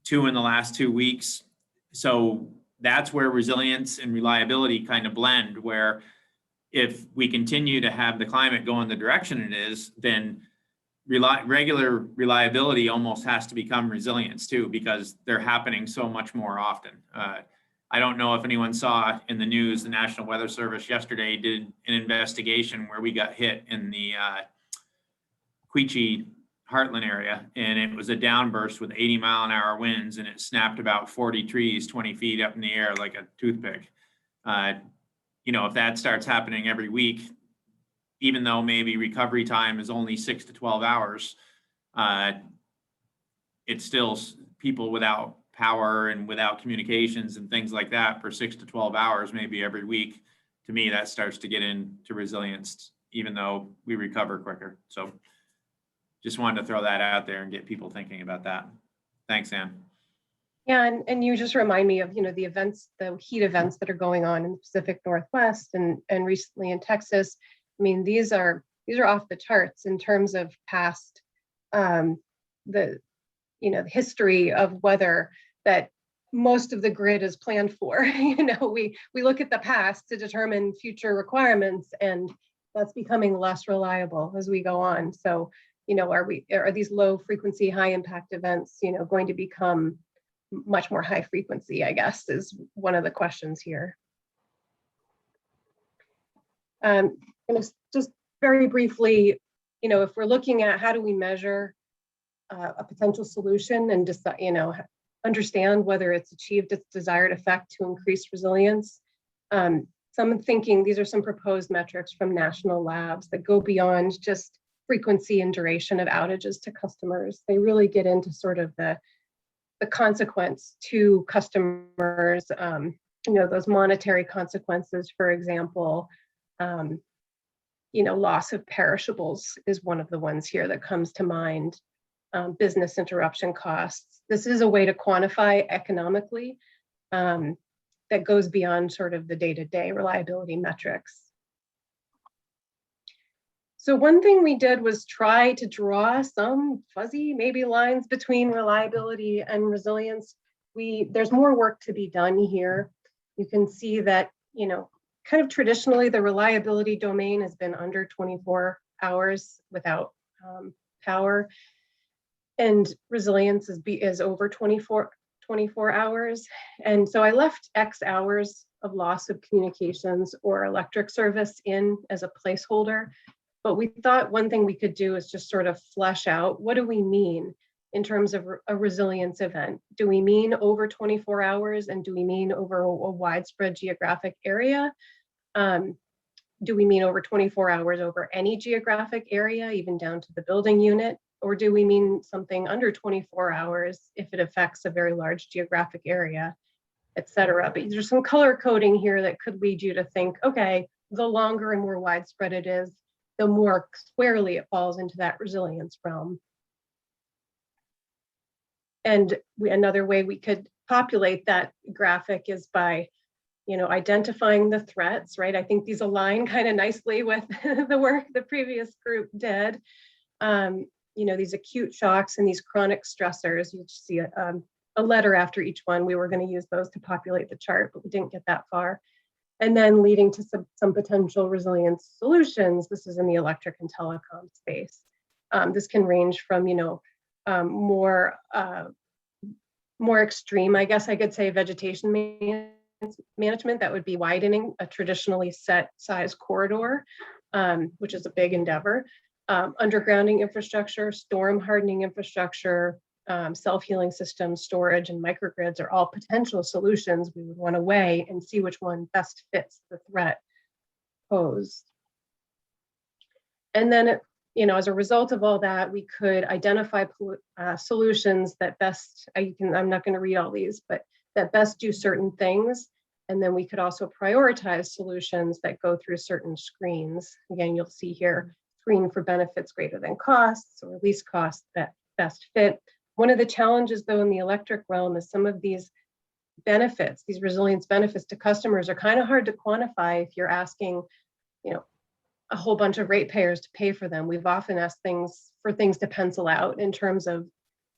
2 in the last 2 weeks. So that's where resilience and reliability kind of blend, where if we continue to have the climate go in the direction it is, then regular reliability almost has to become resilience too, because they're happening so much more often. I don't know if anyone saw in the news, the National Weather Service yesterday did an investigation where we got hit in the Quechee Heartland area, and it was a downburst with 80-mile-an-hour winds, and it snapped about 40 trees 20 feet up in the air like a toothpick. If that starts happening every week, even though maybe recovery time is only 6 to 12 hours, it's still people without power and without communications and things like that for 6 to 12 hours, maybe every week, to me, that starts to get into resilience, even though we recover quicker. So just wanted to throw that out there and get people thinking about that. Thanks, Ann. Yeah, and you just remind me of, the events, the heat events that are going on in the Pacific Northwest and recently in Texas. I mean, these are off the charts in terms of past, the history of weather that most of the grid is planned for. We look at the past to determine future requirements, and that's becoming less reliable as we go on. So, are these low frequency, high impact events, going to become much more high frequency, I guess, is one of the questions here. And just very briefly, if we're looking at how do we measure a potential solution and just, understand whether it's achieved its desired effect to increase resilience. Some thinking these are some proposed metrics from national labs that go beyond just frequency and duration of outages to customers. They really get into sort of the consequence to customers, those monetary consequences, for example, loss of perishables is one of the ones here that comes to mind. Business interruption costs. This is a way to quantify economically that goes beyond sort of the day-to-day reliability metrics. So one thing we did was try to draw some fuzzy maybe lines between reliability and resilience. There's more work to be done here. You can see that, kind of traditionally the reliability domain has been under 24 hours without power, and resilience is over 24 hours. And so I left X hours of loss of communications or electric service in as a placeholder. But we thought one thing we could do is just sort of flesh out, what do we mean in terms of a resilience event? Do we mean over 24 hours, and do we mean over a widespread geographic area? Do we mean over 24 hours over any geographic area, even down to the building unit? Or do we mean something under 24 hours if it affects a very large geographic area, et cetera? But there's some color coding here that could lead you to think, okay, the longer and more widespread it is, the more squarely it falls into that resilience realm. And another way we could populate that graphic is by, identifying the threats, right? I think these align kind of nicely with the work the previous group did. These acute shocks and these chronic stressors, you see a letter after each one. We were going to use those to populate the chart, but we didn't get that far. And then leading to some potential resilience solutions. This is in the electric and telecom space. This can range from, more extreme, I guess I could say, vegetation management that would be widening a traditionally set size corridor, which is a big endeavor. Undergrounding infrastructure, storm hardening infrastructure, self-healing systems, storage, and microgrids are all potential solutions we would want to weigh and see which one best fits the threat posed. And then, as a result of all that, we could identify solutions that best, I'm not going to read all these, but that best do certain things. And then we could also prioritize solutions that go through certain screens. Again, you'll see here, screen for benefits greater than costs or least costs that best fit. One of the challenges, though, in the electric realm is some of these benefits, these resilience benefits to customers are kind of hard to quantify if you're asking, a whole bunch of ratepayers to pay for them. We've often asked for things to pencil out in terms of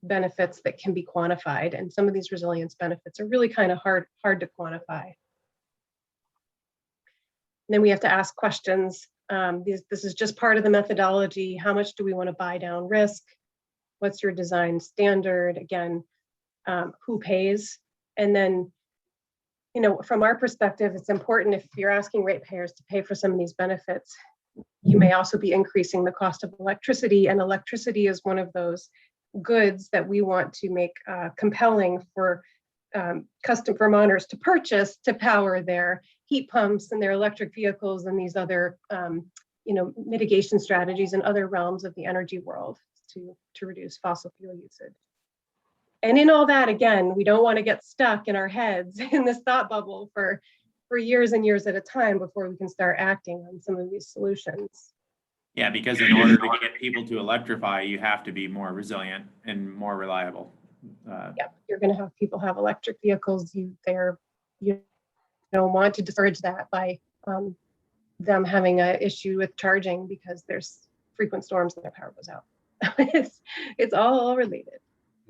benefits that can be quantified. And some of these resilience benefits are really kind of hard to quantify. And then we have to ask questions. This is just part of the methodology. How much do we want to buy down risk? What's your design standard? Again, who pays? And then, from our perspective, it's important if you're asking ratepayers to pay for some of these benefits, you may also be increasing the cost of electricity, and electricity is one of those goods that we want to make compelling for custom Vermonters to purchase to power their heat pumps and their electric vehicles and these other mitigation strategies in other realms of the energy world to reduce fossil fuel usage. And in all that, again, we don't want to get stuck in our heads in this thought bubble for years and years at a time before we can start acting on some of these solutions. Yeah, because in order to get people to electrify, you have to be more resilient and more reliable. Yeah, you're going to have people have electric vehicles. You don't want to discourage that by them having an issue with charging because there's frequent storms and their power goes out. It's all related.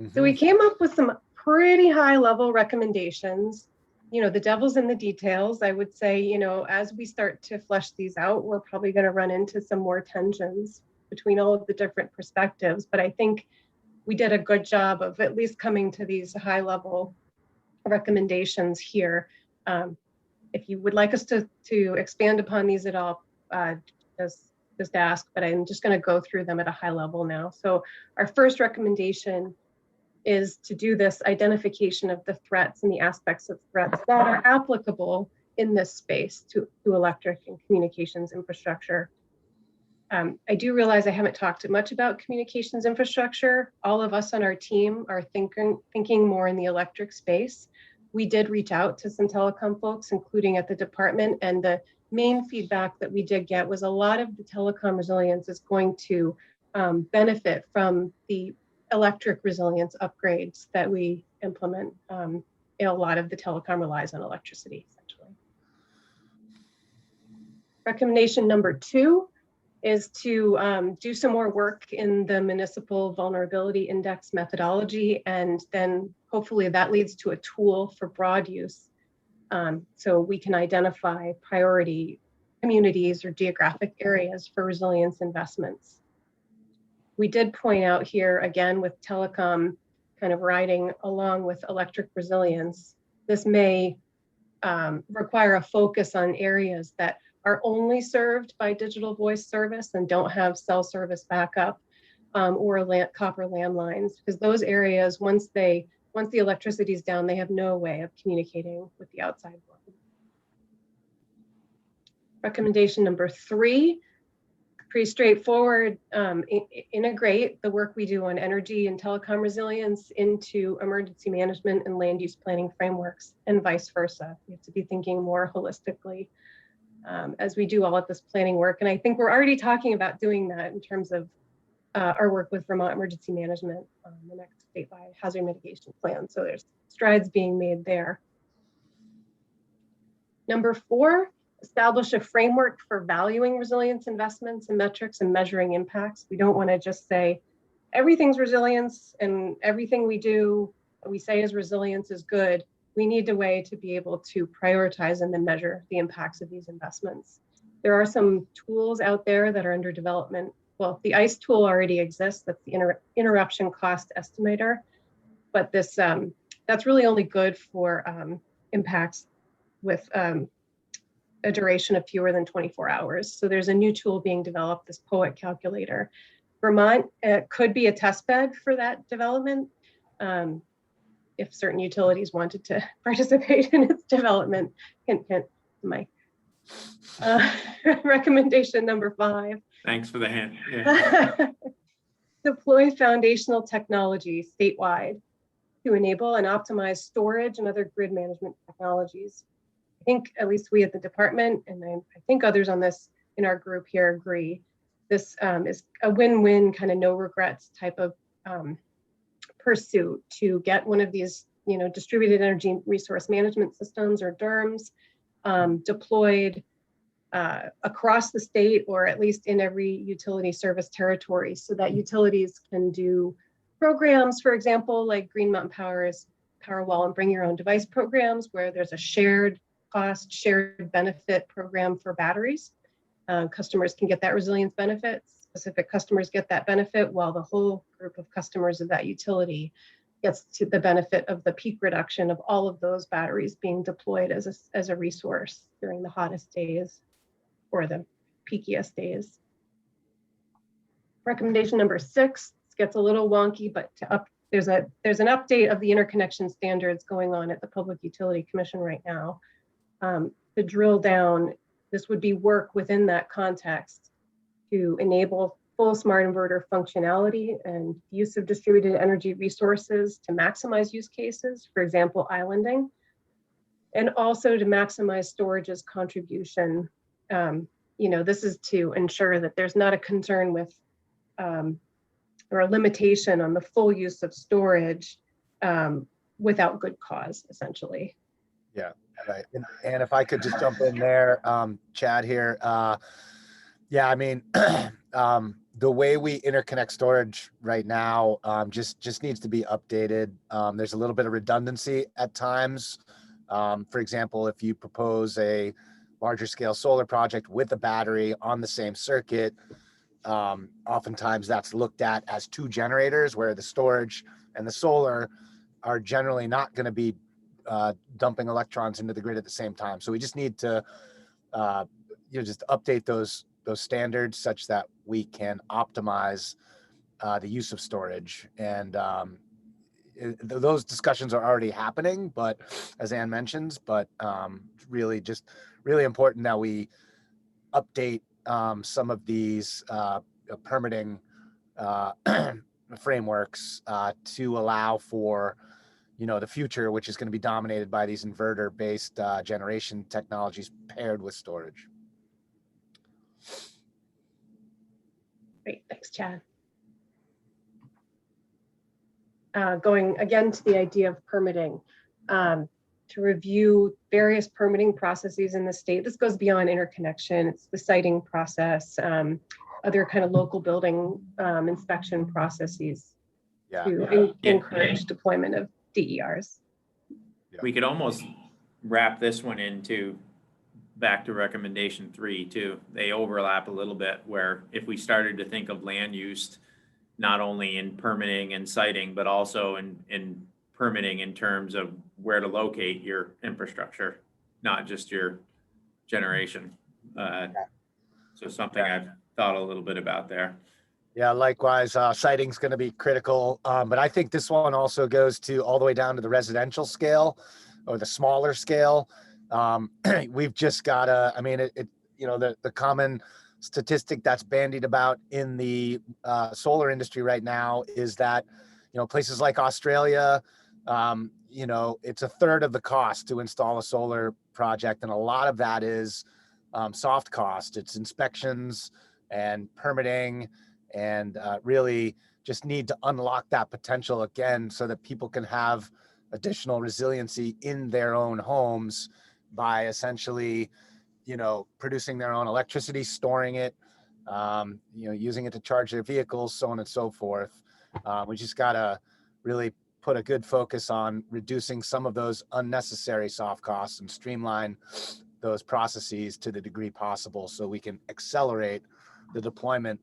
Mm-hmm. So we came up with some pretty high level recommendations. You know, the devil's in the details. I would say, you know, as we start to flesh these out, we're probably going to run into some more tensions between all of the different perspectives. But I think we did a good job of at least coming to these high level recommendations here. If you would like us to expand upon these at all, just ask, but I'm just going to go through them at a high level now. So our first recommendation is to do this identification of the threats and the aspects of threats that are applicable in this space to electric and communications infrastructure. I do realize I haven't talked much about communications infrastructure. All of us on our team are thinking more in the electric space. We did reach out to some telecom folks, including at the department, and the main feedback that we did get was a lot of the telecom resilience is going to benefit from the electric resilience upgrades that we implement. A lot of the telecom relies on electricity, essentially. Recommendation number 2 is to do some more work in the municipal vulnerability index methodology, and then hopefully that leads to a tool for broad use. So we can identify priority communities or geographic areas for resilience investments. We did point out here, again, with telecom kind of riding along with electric resilience, this may require a focus on areas that are only served by digital voice service and don't have cell service backup or copper landlines, because those areas, once the electricity is down, they have no way of communicating with the outside world. Recommendation number 3, pretty straightforward, integrate the work we do on energy and telecom resilience into emergency management and land use planning frameworks, and vice versa. We have to be thinking more holistically as we do all of this planning work. And I think we're already talking about doing that in terms of our work with Vermont Emergency Management on the next statewide hazard mitigation plan. So there's strides being made there. Number 4, establish a framework for valuing resilience investments and metrics and measuring impacts. We don't want to just say everything's resilience and everything we do, we say is resilience is good. We need a way to be able to prioritize and then measure the impacts of these investments. There are some tools out there that are under development. Well, the ICE tool already exists. That's the interruption cost estimator, but this that's really only good for impacts with a duration of fewer than 24 hours. So there's a new tool being developed, this POET calculator. Vermont could be a test bed for that development if certain utilities wanted to participate in its development. Hint, hint, my recommendation number 5. Thanks for the hint. Yeah. Deploy foundational technology statewide to enable and optimize storage and other grid management technologies. I think at least we at the department, and I think others on this in our group here agree, this is a win-win kind of no regrets type of pursuit to get one of these, you know, distributed energy resource management systems or DERMS deployed across the state, or at least in every utility service territory, so that utilities can do programs, for example, like Green Mountain Power's Powerwall and Bring Your Own Device programs, where there's a shared cost, shared benefit program for batteries. Customers can get that resilience benefit. Specific customers get that benefit, while the whole group of customers of that utility gets to the benefit of the peak reduction of all of those batteries being deployed as a resource during the hottest days or the peakiest days. Recommendation number 6 gets a little wonky, but there's an update of the interconnection standards going on at the Public Utility Commission right now. To drill down, this would be work within that context to enable full smart inverter functionality and use of distributed energy resources to maximize use cases, for example, islanding, and also to maximize storage's contribution. This is to ensure that there's not a concern with or a limitation on the full use of storage without good cause, essentially. Yeah, right. And if I could just jump in there, Chad here. Yeah, I mean, the way we interconnect storage right now just needs to be updated. There's a little bit of redundancy at times. For example, if you propose a larger scale solar project with a battery on the same circuit, oftentimes that's looked at as two generators, where the storage and the solar are generally not going to be dumping electrons into the grid at the same time. So we just need to just update those standards such that we can optimize the use of storage. And those discussions are already happening, but as Ann mentions, but really important that we update some of these permitting frameworks to allow for the future, which is going to be dominated by these inverter-based generation technologies paired with storage. Great, thanks, Chad. Going again to the idea of permitting, to review various permitting processes in the state. This goes beyond interconnection. It's the siting process, other kind of local building inspection processes to encourage deployment of DERs. We could almost wrap this one into back to recommendation 3 too. They overlap a little bit, where if we started to think of land use, not only in permitting and siting, but also in permitting in terms of where to locate your infrastructure, not just your generation. So something I've thought a little bit about there. Yeah, likewise, siting is going to be critical, but I think this one also goes to all the way down to the residential scale or the smaller scale. We've just got to, I mean, the common statistic that's bandied about in the solar industry right now is that, places like Australia, it's a third of the cost to install a solar project. And a lot of that is soft cost. It's inspections and permitting, and really just need to unlock that potential again so that people can have additional resiliency in their own homes by essentially, producing their own electricity, storing it, using it to charge their vehicles, so on and so forth. We just got to really put a good focus on reducing some of those unnecessary soft costs and streamline those processes to the degree possible so we can accelerate the deployment,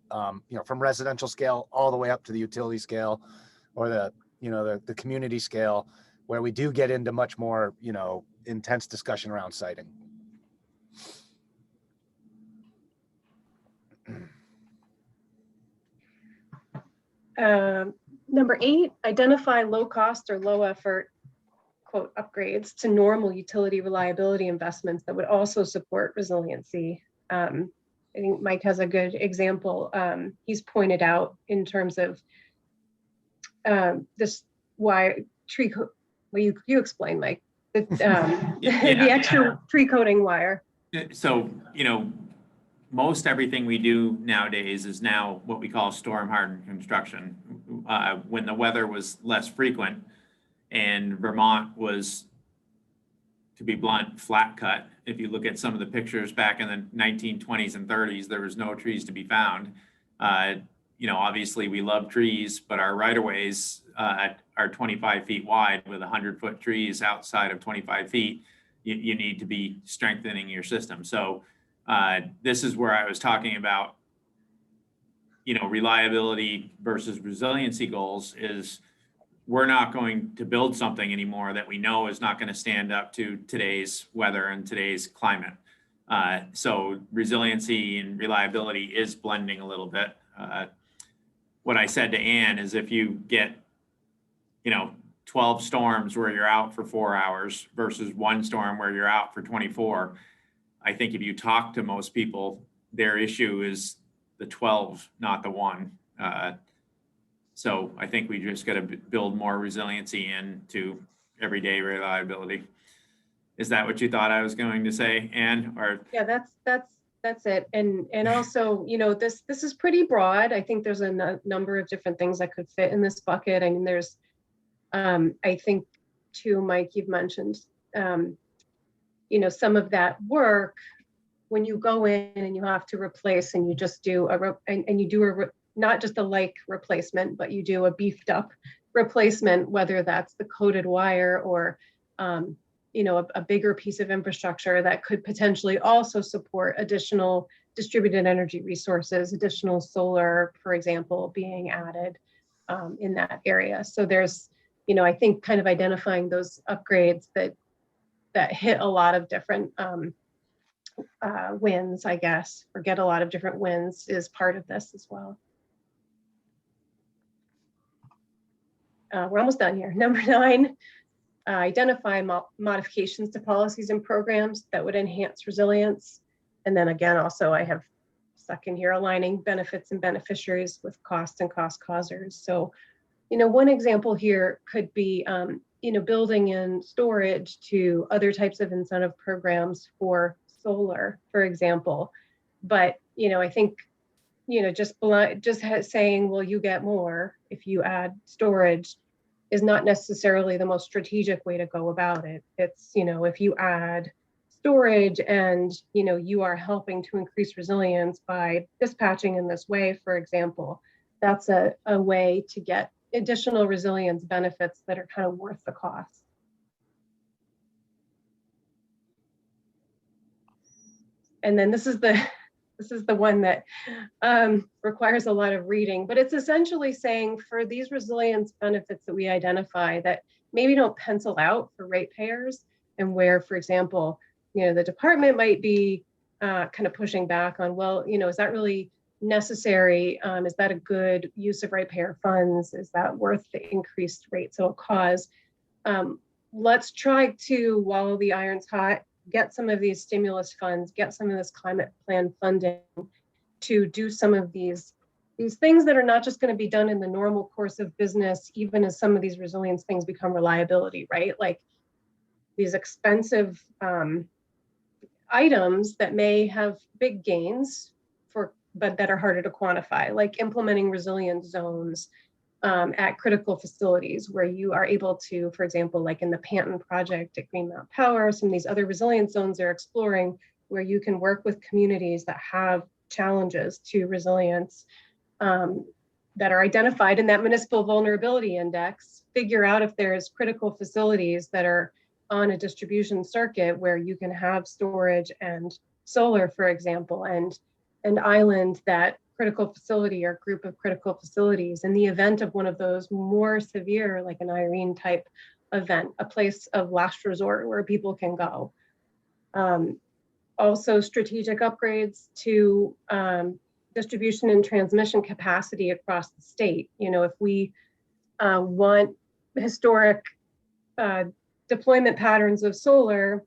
from residential scale all the way up to the utility scale or the community scale, where we do get into much more, intense discussion around siting. Number 8, identify low cost or low effort, quote, upgrades to normal utility reliability investments that would also support resiliency. I think Mike has a good example. He's pointed out in terms of this wire tree. Well, you explain, Mike. The extra tree coating wire. So most everything we do nowadays is now what we call storm hardened construction. When the weather was less frequent and Vermont was, to be blunt, flat cut. If you look at some of the pictures back in the 1920s and 30s, there was no trees to be found. Obviously we love trees, but our right-of-ways are 25 feet wide with 100-foot trees outside of 25 feet. You need to be strengthening your system. So this is where I was talking about, reliability versus resiliency goals is we're not going to build something anymore that we know is not going to stand up to today's weather and today's climate. So resiliency and reliability is blending a little bit. What I said to Ann is if you get, 12 storms where you're out for 4 hours versus one storm where you're out for 24, I think if you talk to most people, their issue is the 12, not the 1. So I think we just got to build more resiliency into everyday reliability. Is that what you thought I was going to say, Anne? Or yeah, that's it. And also, you know, this is pretty broad. I think there's a number of different things that could fit in this bucket. I mean, there's I think too, Mike, you've mentioned you know, some of that work when you go in and you have to replace and you just do not just a like replacement, but you do a beefed up replacement, whether that's the coated wire or you know, a bigger piece of infrastructure that could potentially also support additional distributed energy resources, additional solar, for example, being added in that area. So there's, you know, I think kind of identifying those upgrades that hit a lot of different wins, I guess, or get a lot of different wins is part of this as well. We're almost done here. Number 9, identify modifications to policies and programs that would enhance resilience. And then again, also I have stuck in here aligning benefits and beneficiaries with costs and cost causers. So, you know, one example here could be, you know, building in storage to other types of incentive programs for solar, for example. But, you know, I think, you know, just saying, well, you get more if you add storage is not necessarily the most strategic way to go about it. It's, you know, if you add storage and, you know, you are helping to increase resilience by dispatching in this way, for example, that's a way to get additional resilience benefits that are kind of worth the cost. And then this is the one that requires a lot of reading, but it's essentially saying for these resilience benefits that we identify that maybe don't pencil out for ratepayers, and where, for example, you know, the department might be kind of pushing back on, well, you know, is that really necessary? Is that a good use of ratepayer funds? Is that worth the increased rate? So a cause. Let's try to, while the iron's hot, get some of these stimulus funds, get some of this climate plan funding to do some of these things that are not just going to be done in the normal course of business, even as some of these resilience things become reliability, right? Like these expensive items that may have big gains but that are harder to quantify, like implementing resilient zones at critical facilities where you are able to, for example, like in the Panton project at Green Mountain Power, some of these other resilience zones they're exploring where you can work with communities that have challenges to resilience that are identified in that municipal vulnerability index, figure out if there's critical facilities that are on a distribution circuit where you can have storage and solar, for example, and island that critical facility or group of critical facilities in the event of one of those more severe, like an Irene type event, a place of last resort where people can go. Also strategic upgrades to distribution and transmission capacity across the state. You know, if we want historic deployment patterns of solar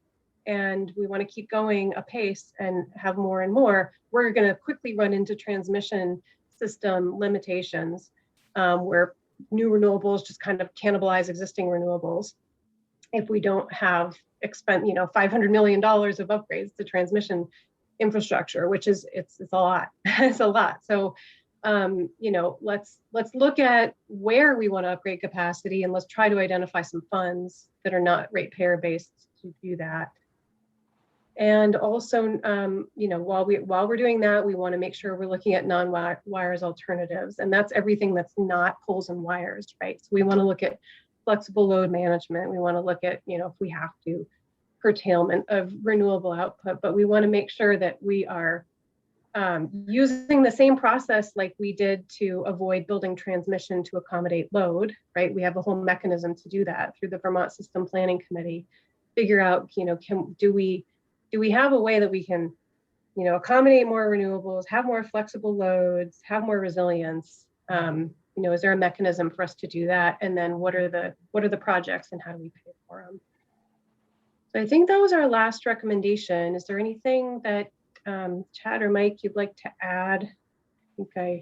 and we want to keep going apace and have more and more, we're going to quickly run into transmission system limitations where new renewables just kind of cannibalize existing renewables. If we don't have $500 million of upgrades to transmission infrastructure, which is it's a lot. It's a lot. So you know, let's look at where we want to upgrade capacity and let's try to identify some funds that are not ratepayer based to do that. And also, you know, while we're doing that, we want to make sure we're looking at non-wires alternatives, and that's everything that's not poles and wires, right? So we want to look at flexible load management. We want to look at, you know, if we have to, curtailment of renewable output, but we want to make sure that we are using the same process like we did to avoid building transmission to accommodate load, right? We have a whole mechanism to do that through the Vermont System Planning Committee. Figure out, you know, do we have a way that we can, you know, accommodate more renewables, have more flexible loads, have more resilience? You know, is there a mechanism for us to do that? And then what are the projects and how do we pay for them? So I think that was our last recommendation. Is there anything that Chad or Mike you'd like to add think I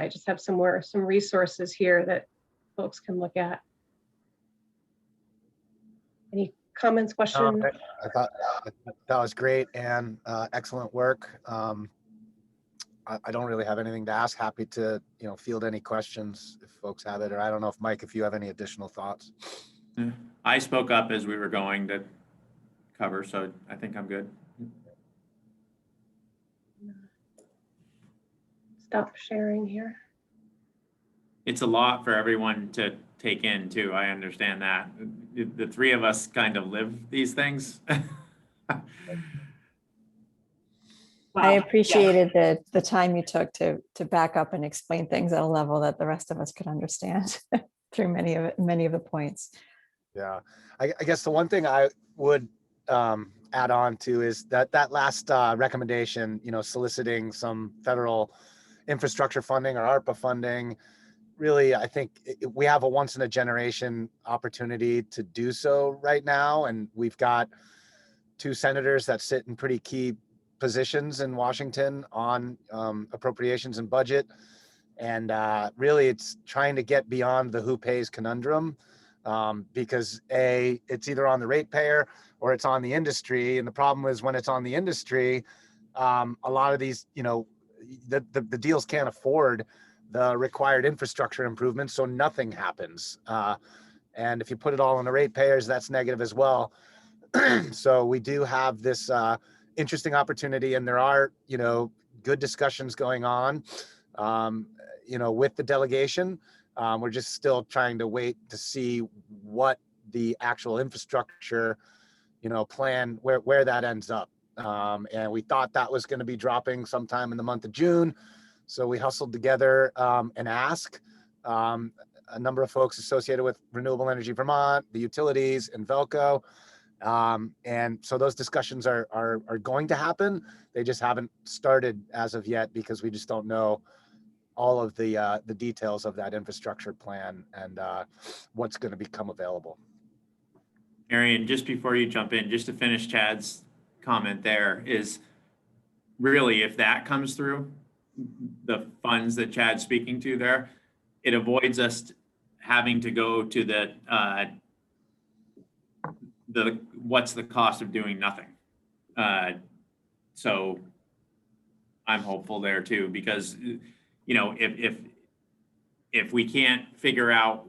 just have some resources here that folks can look at. Any comments, questions? I thought that was great, and excellent work. I don't really have anything to ask. Happy to, field any questions if folks have it, or I don't know if Mike, if you have any additional thoughts. I spoke up as we were going to cover, so I think I'm good. Stop sharing here. It's a lot for everyone to take in too. I understand that. The three of us kind of live these things. I appreciated the time you took to back up and explain things at a level that the rest of us could understand through many of the points. Yeah, I guess the one thing I would add on to is that last recommendation, soliciting some federal infrastructure funding or ARPA funding. Really, I think we have a once in a generation opportunity to do so right now, and we've got 2 senators that sit in pretty key positions in Washington on appropriations and budget. And really, it's trying to get beyond the who pays conundrum, because it's either on the ratepayer or it's on the industry. And the problem is when it's on the industry, a lot of these, the deals can't afford the required infrastructure improvements, so nothing happens. And if you put it all on the ratepayers, that's negative as well. So we do have this interesting opportunity, and there are, good discussions going on, with the delegation. We're just still trying to wait to see what the actual infrastructure, plan, where that ends up. And we thought that was going to be dropping sometime in the month of June. So we hustled together an ask. A number of folks associated with Renewable Energy Vermont, the utilities, and Velco. And so those discussions are going to happen. They just haven't started as of yet because we just don't know all of the details of that infrastructure plan and what's going to become available. Marion, just before you jump in, just to finish Chad's comment there, is really if that comes through, the funds that Chad's speaking to there, it avoids us having to go to the what's the cost of doing nothing. So I'm hopeful there too, because if we can't figure out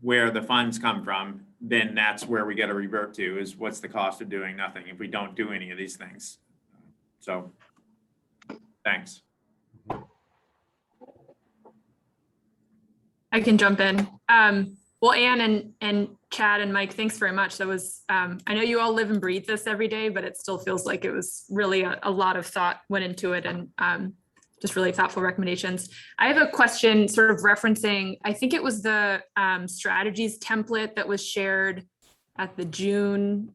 where the funds come from, then that's where we got to revert to, is what's the cost of doing nothing if we don't do any of these things. So thanks. I can jump in. Well, Anne and Chad and Mike, thanks very much. That was, I know you all live and breathe this every day, but it still feels like it was really a lot of thought went into it, and just really thoughtful recommendations. I have a question sort of referencing, I think it was the strategies template that was shared at the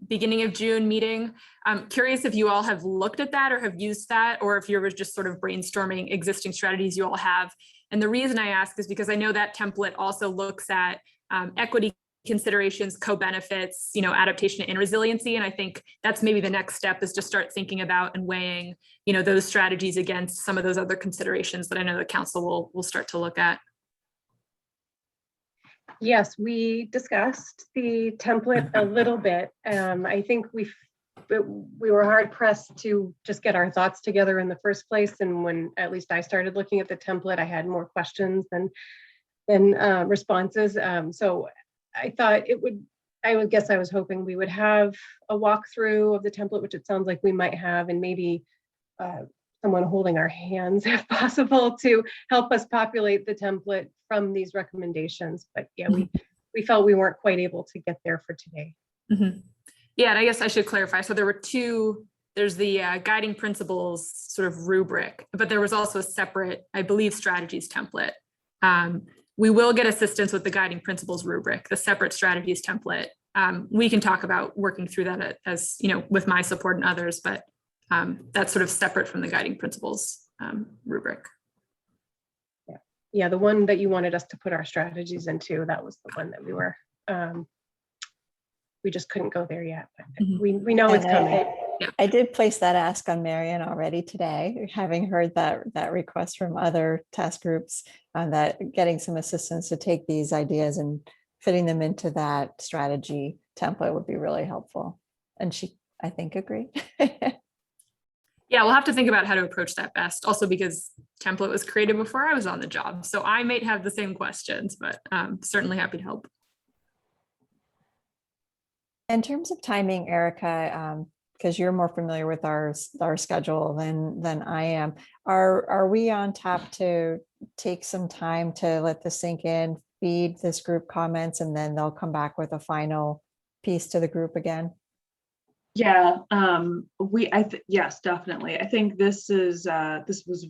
beginning of June meeting. I'm curious if you all have looked at that or have used that, or if you're just sort of brainstorming existing strategies you all have. And the reason I ask is because I know that template also looks at equity considerations, co-benefits, adaptation and resiliency. And I think that's maybe the next step, is to start thinking about and weighing, those strategies against some of those other considerations that I know the council will start to look at. Yes, we discussed the template a little bit. I think we were hard pressed to just get our thoughts together in the first place. And when at least I started looking at the template, I had more questions than responses. So I thought I was hoping we would have a walkthrough of the template, which it sounds like we might have, and maybe someone holding our hands if possible to help us populate the template from these recommendations. But yeah, we felt we weren't quite able to get there for today. Mm-hmm. Yeah, and I guess I should clarify. So there were there's the guiding principles sort of rubric, but there was also a separate, I believe, strategies template. We will get assistance with the guiding principles rubric, the separate strategies template. We can talk about working through that as, with my support and others, but that's sort of separate from the guiding principles rubric. Yeah, the one that you wanted us to put our strategies into, that was the one that we just couldn't go there yet, but we know it's coming. I did place that ask on Marion already today, having heard that request from other task groups on that getting some assistance to take these ideas and fitting them into that strategy template would be really helpful. And she, I think, agreed. Yeah, we'll have to think about how to approach that best. Also, because template was created before I was on the job, so I might have the same questions, but certainly happy to help. In terms of timing, Erica, because you're more familiar with our schedule than I am, are we on tap to take some time to let this sink in, feed this group comments, and then they'll come back with a final piece to the group again? Yeah, yes, definitely. I think this was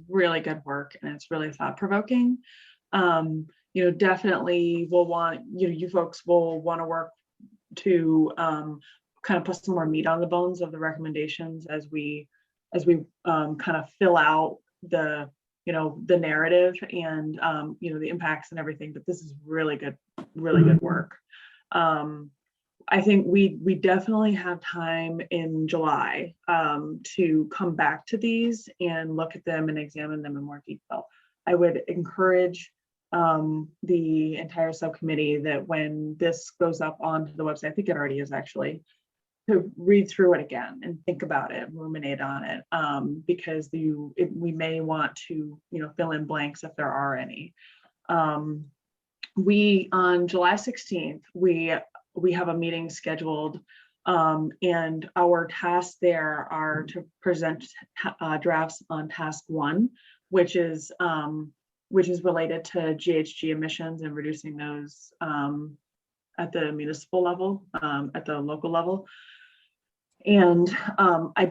really good work, and it's really thought provoking. Definitely we'll want, you folks will want to work to kind of put some more meat on the bones of the recommendations as we kind of fill out the narrative and the impacts and everything. But this is really good work. I think we definitely have time in July to come back to these and look at them and examine them in more detail. I would encourage the entire subcommittee that when this goes up onto the website, I think it already is actually, to read through it again and think about it, ruminate on it, because we may want to fill in blanks if there are any. We on July 16th, we have a meeting scheduled, and our tasks there are to present drafts on task 1, which is related to GHG emissions and reducing those at the municipal level, at the local level. And I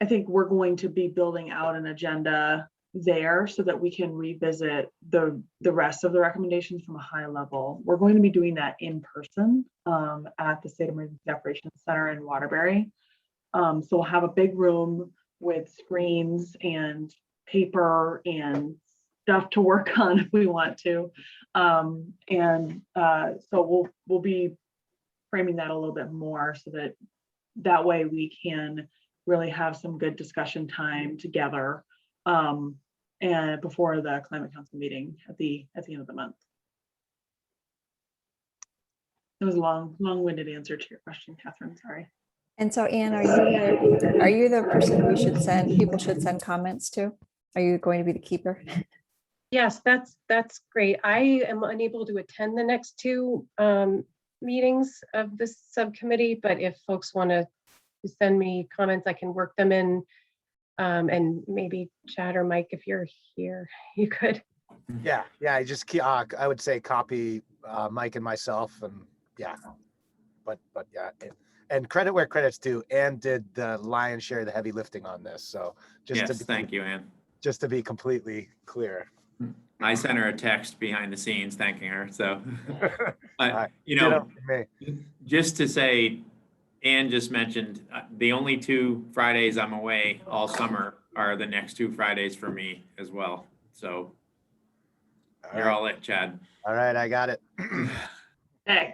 think we're going to be building out an agenda there so that we can revisit the rest of the recommendations from a high level. We're going to be doing that in person at the State Emergency Operations Center in Waterbury. So we'll have a big room with screens and paper and stuff to work on if we want to. So we'll be framing that a little bit more so that way we can really have some good discussion time together and before the Climate Council meeting at the end of the month. It was a long-winded answer to your question, Catherine, sorry. And so, Anne, are you the person people should send comments to? Are you going to be the keeper? Yes, that's great. I am unable to attend the next 2 meetings of this subcommittee, but if folks want to send me comments, I can work them in. And maybe Chad or Mike, if you're here, you could. Yeah. I just I would say copy Mike and myself, and yeah, but yeah, and credit where credit's due. Anne did the lion's share of the heavy lifting on this. So thank you, Anne. Just to be completely clear. I sent her a text behind the scenes thanking her. So, just to say, Anne just mentioned the only 2 Fridays I'm away all summer are the next 2 Fridays for me as well. So you're all it, Chad. All right, I got it. Hey.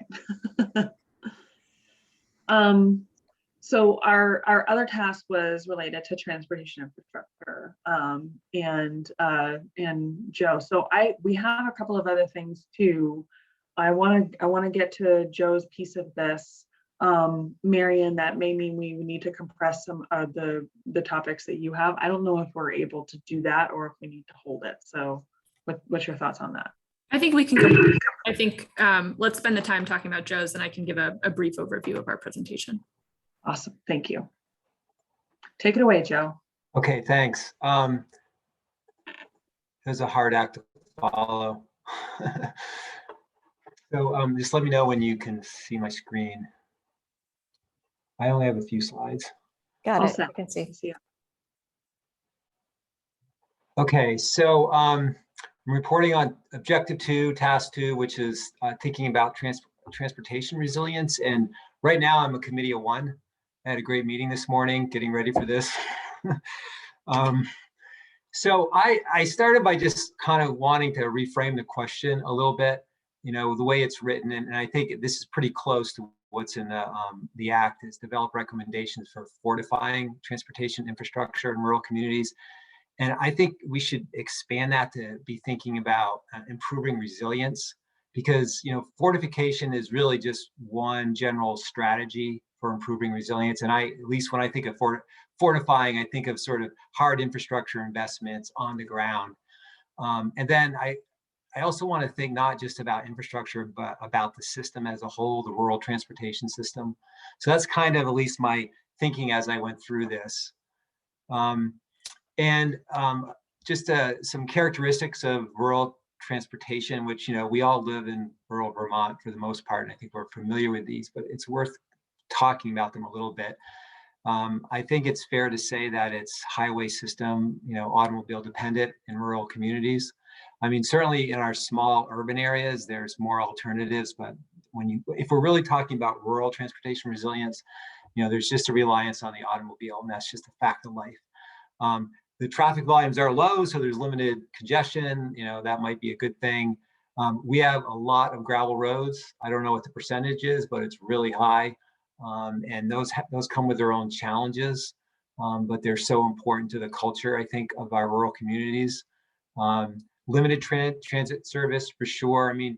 So our other task was related to transportation infrastructure and Joe. So we have a couple of other things too. I want to get to Joe's piece of this. Marion, that may mean we need to compress some of the topics that you have. I don't know if we're able to do that or if we need to hold it. So what's your thoughts on that? I think we can I think let's spend the time talking about Joe's, and I can give a brief overview of our presentation. Awesome, thank you. Take it away, Joe. Okay, thanks. It was a hard act to follow. So just let me know when you can see my screen. I only have a few slides. Got it. I can see. Okay, so I'm reporting on Objective 2, Task 2, which is thinking about transportation resilience. And right now I'm a committee of 1. I had a great meeting this morning, getting ready for this. So I started by just kind of wanting to reframe the question a little bit, the way it's written. And I think this is pretty close to what's in the act is develop recommendations for fortifying transportation infrastructure in rural communities. And I think we should expand that to be thinking about improving resilience, because fortification is really just one general strategy for improving resilience. And at least when I think of fortifying, I think of sort of hard infrastructure investments on the ground. And then I also want to think not just about infrastructure, but about the system as a whole, the rural transportation system. So that's kind of at least my thinking as I went through this. Just some characteristics of rural transportation, which we all live in rural Vermont for the most part, and I think we're familiar with these, but it's worth talking about them a little bit. I think it's fair to say that it's highway system, automobile dependent in rural communities. I mean, certainly in our small urban areas, there's more alternatives, but if we're really talking about rural transportation resilience, there's just a reliance on the automobile, and that's just a fact of life. The traffic volumes are low, so there's limited congestion. That might be a good thing. We have a lot of gravel roads. I don't know what the percentage is, but it's really high. And those come with their own challenges, but they're so important to the culture, I think, of our rural communities. Limited transit service for sure. I mean,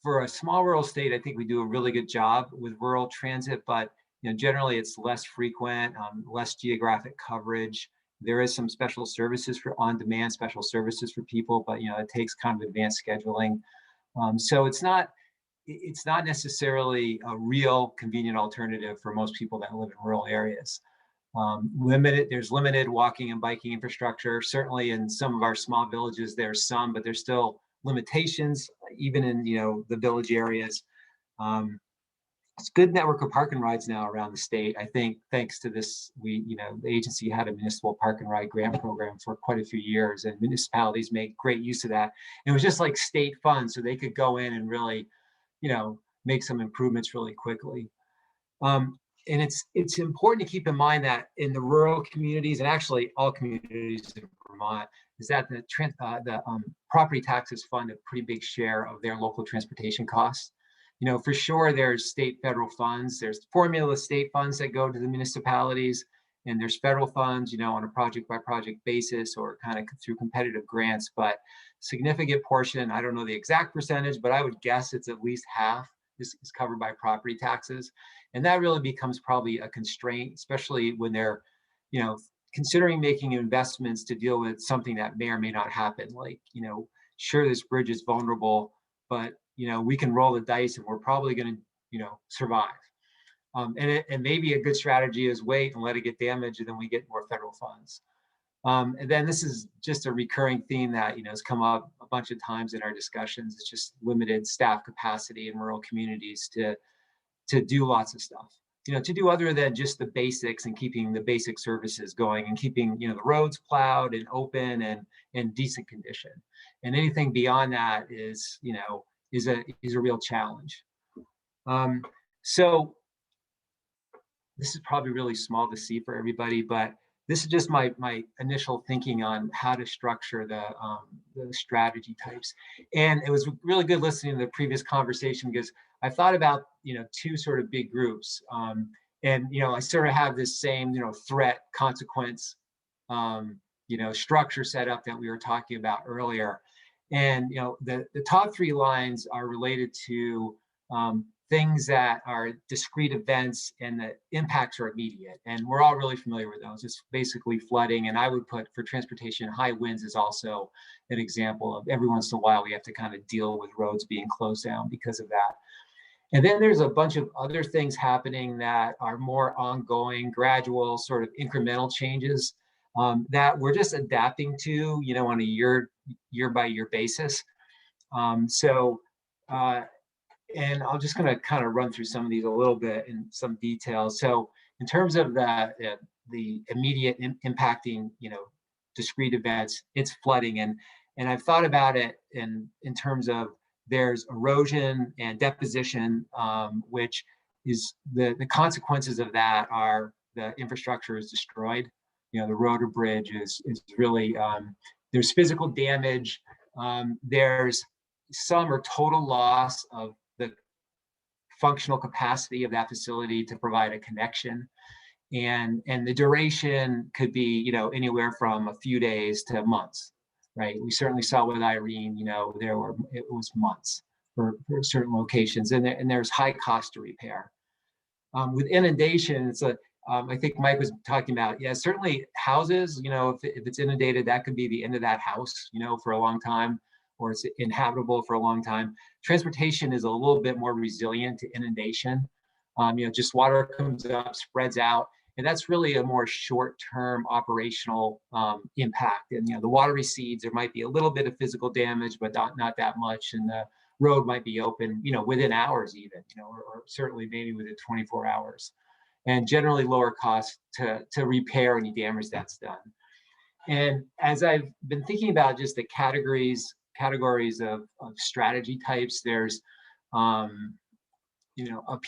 for a small rural state, I think we do a really good job with rural transit, but generally it's less frequent, less geographic coverage. There is some special services for on-demand special services for people, but it takes kind of advanced scheduling. So it's not necessarily a real convenient alternative for most people that live in rural areas. There's limited walking and biking infrastructure. Certainly in some of our small villages, there's some, but there's still limitations, even in the village areas. It's a good network of park and rides now around the state. I think thanks to this, the agency had a municipal park and ride grant program for quite a few years, and municipalities make great use of that. And it was just like state funds, so they could go in and really, make some improvements really quickly. And it's important to keep in mind that in the rural communities, and actually all communities in Vermont, is that the property taxes fund a pretty big share of their local transportation costs. For sure, there's state federal funds, there's formula state funds that go to the municipalities, and there's federal funds, on a project by project basis or kind of through competitive grants, but significant portion, I don't know the exact percentage, but I would guess it's at least half is covered by property taxes. And that really becomes probably a constraint, especially when they're, considering making investments to deal with something that may or may not happen. Like, sure, this bridge is vulnerable, but we can roll the dice and we're probably going to, survive. And maybe a good strategy is wait and let it get damaged, and then we get more federal funds. And then this is just a recurring theme that has come up a bunch of times in our discussions. It's just limited staff capacity in rural communities to do lots of stuff. To do other than just the basics and keeping the basic services going and keeping the roads plowed and open and decent condition. And anything beyond that is a real challenge. So this is probably really small to see for everybody, but this is just my initial thinking on how to structure the strategy types. And it was really good listening to the previous conversation, because I thought about two sort of big groups, and I sort of have this same threat consequence structure set up that we were talking about earlier. And the top three lines are related to things that are discrete events and the impacts are immediate. And we're all really familiar with those. It's basically flooding. And I would put for transportation, high winds is also an example of every once in a while we have to kind of deal with roads being closed down because of that. And then there's a bunch of other things happening that are more ongoing, gradual, sort of incremental changes that we're just adapting to, on a year by year basis. And I'm just going to kind of run through some of these a little bit in some detail. So in terms of the immediate impacting, discrete events, it's flooding. And I've thought about it in terms of there's erosion and deposition, which is the consequences of that are the infrastructure is destroyed. The road or bridge is really, there's physical damage. There's some or total loss of the functional capacity of that facility to provide a connection. And the duration could be, anywhere from a few days to months, right? We certainly saw with Irene, it was months for certain locations, and there's high cost to repair. With inundation, it's I think Mike was talking about, yeah, certainly houses, if it's inundated, that could be the end of that house, for a long time, or it's inhabitable for a long time. Transportation is a little bit more resilient to inundation. Just water comes up, spreads out, and that's really a more short-term operational impact. And the water recedes, there might be a little bit of physical damage, but not that much. And the road might be open, within hours even, or certainly maybe within 24 hours. And generally lower cost to repair any damage that's done. And as I've been thinking about just the categories of strategy types, there's, up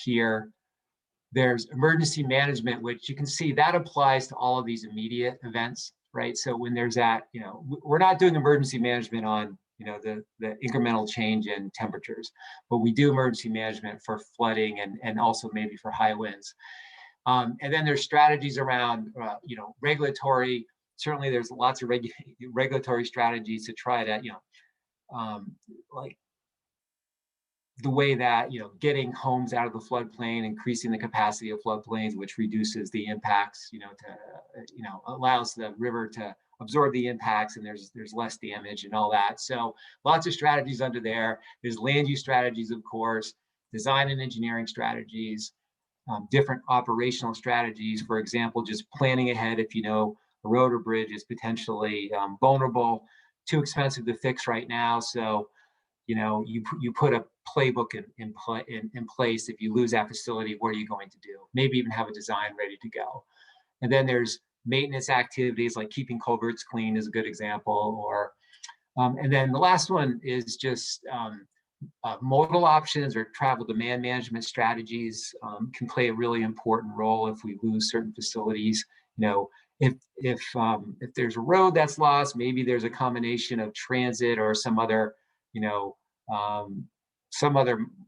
here, there's emergency management, which you can see that applies to all of these immediate events, right? So when there's that, we're not doing emergency management on, the incremental change in temperatures, but we do emergency management for flooding and also maybe for high winds. And then there's strategies around, regulatory. Certainly there's lots of regulatory strategies to try to, like the way that, getting homes out of the floodplain, increasing the capacity of floodplains, which reduces the impacts, allows the river to absorb the impacts, and there's less damage and all that. So lots of strategies under there. There's land use strategies, of course, design and engineering strategies, different operational strategies. For example, just planning ahead if a road or bridge is potentially vulnerable, too expensive to fix right now. So, you put a playbook in place. If you lose that facility, what are you going to do? Maybe even have a design ready to go. And then there's maintenance activities like keeping culverts clean is a good example. Or, and then the last one is just modal options or travel demand management strategies can play a really important role if we lose certain facilities. If there's a road that's lost, maybe there's a combination of transit or some other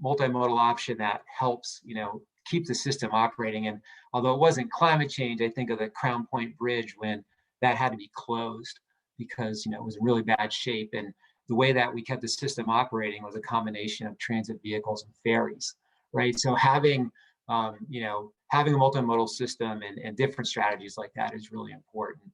multimodal option that helps, keep the system operating. And although it wasn't climate change, I think of the Crown Point Bridge when that had to be closed because, it was in really bad shape. And the way that we kept the system operating was a combination of transit vehicles and ferries, right? So having a multimodal system and different strategies like that is really important.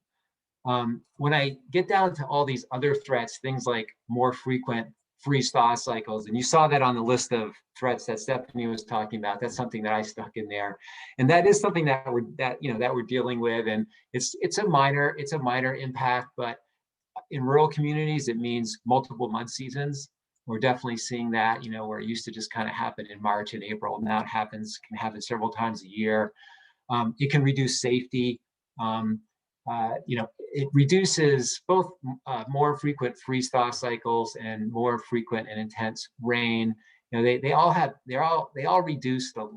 When I get down to all these other threats, things like more frequent freeze-thaw cycles, and you saw that on the list of threats that Stephanie was talking about. That's something that I stuck in there, and that is something that we're dealing with, and it's a minor impact, but in rural communities it means multiple month seasons. We're definitely seeing that, where it used to just kind of happen in March and April. Now it can happen several times a year. It can reduce safety. It reduces both more frequent freeze-thaw cycles and more frequent and intense rain. They all reduce the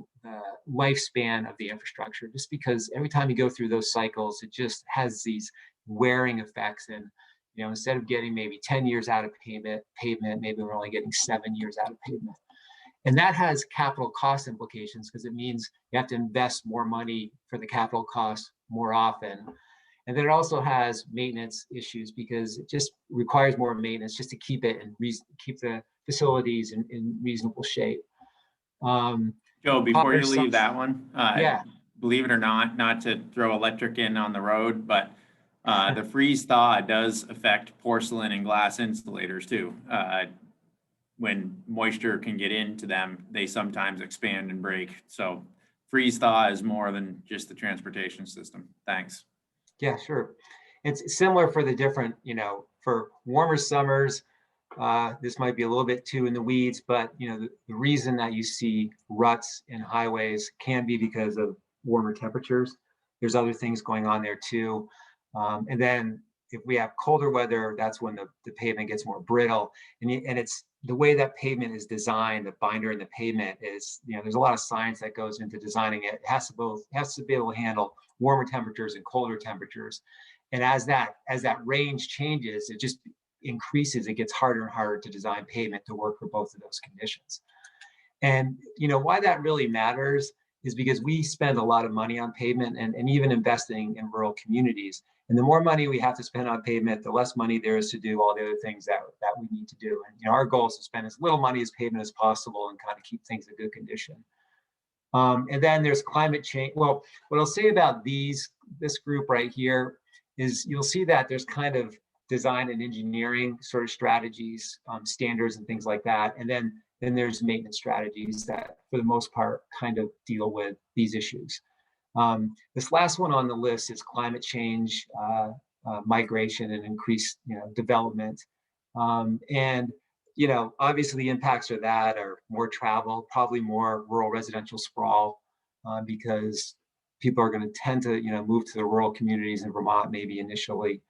lifespan of the infrastructure, just because every time you go through those cycles, it just has these wearing effects. And instead of getting maybe 10 years out of pavement, maybe we're only getting 7 years out of pavement. And that has capital cost implications because it means you have to invest more money for the capital cost more often. And then it also has maintenance issues because it just requires more maintenance just to keep it and keep the facilities in reasonable shape. Joe, before you leave that one, yeah, believe it or not to throw electric in on the road, but the freeze thaw does affect porcelain and glass insulators too. When moisture can get into them, they sometimes expand and break. So freeze thaw is more than just the transportation system. Thanks. Yeah, sure. It's similar for the different, for warmer summers, this might be a little bit too in the weeds, but the reason that you see ruts in highways can be because of warmer temperatures. There's other things going on there too. And then if we have colder weather, that's when the pavement gets more brittle. And it's the way that pavement is designed, the binder in the pavement is, there's a lot of science that goes into designing it. It has to be able to handle warmer temperatures and colder temperatures. And as that range changes, it just increases. It gets harder and harder to design pavement to work for both of those conditions. And why that really matters is because we spend a lot of money on pavement and even investing in rural communities. And the more money we have to spend on pavement, the less money there is to do all the other things that we need to do. And our goal is to spend as little money as pavement as possible and kind of keep things in good condition. And then there's climate change. Well, what I'll say about this group right here is you'll see that there's kind of design and engineering sort of strategies, standards and things like that. And then there's maintenance strategies that for the most part kind of deal with these issues. This last one on the list is climate change, migration and increased development. And obviously the impacts of that are more travel, probably more rural residential sprawl, because people are going to tend to move to the rural communities in Vermont maybe initially.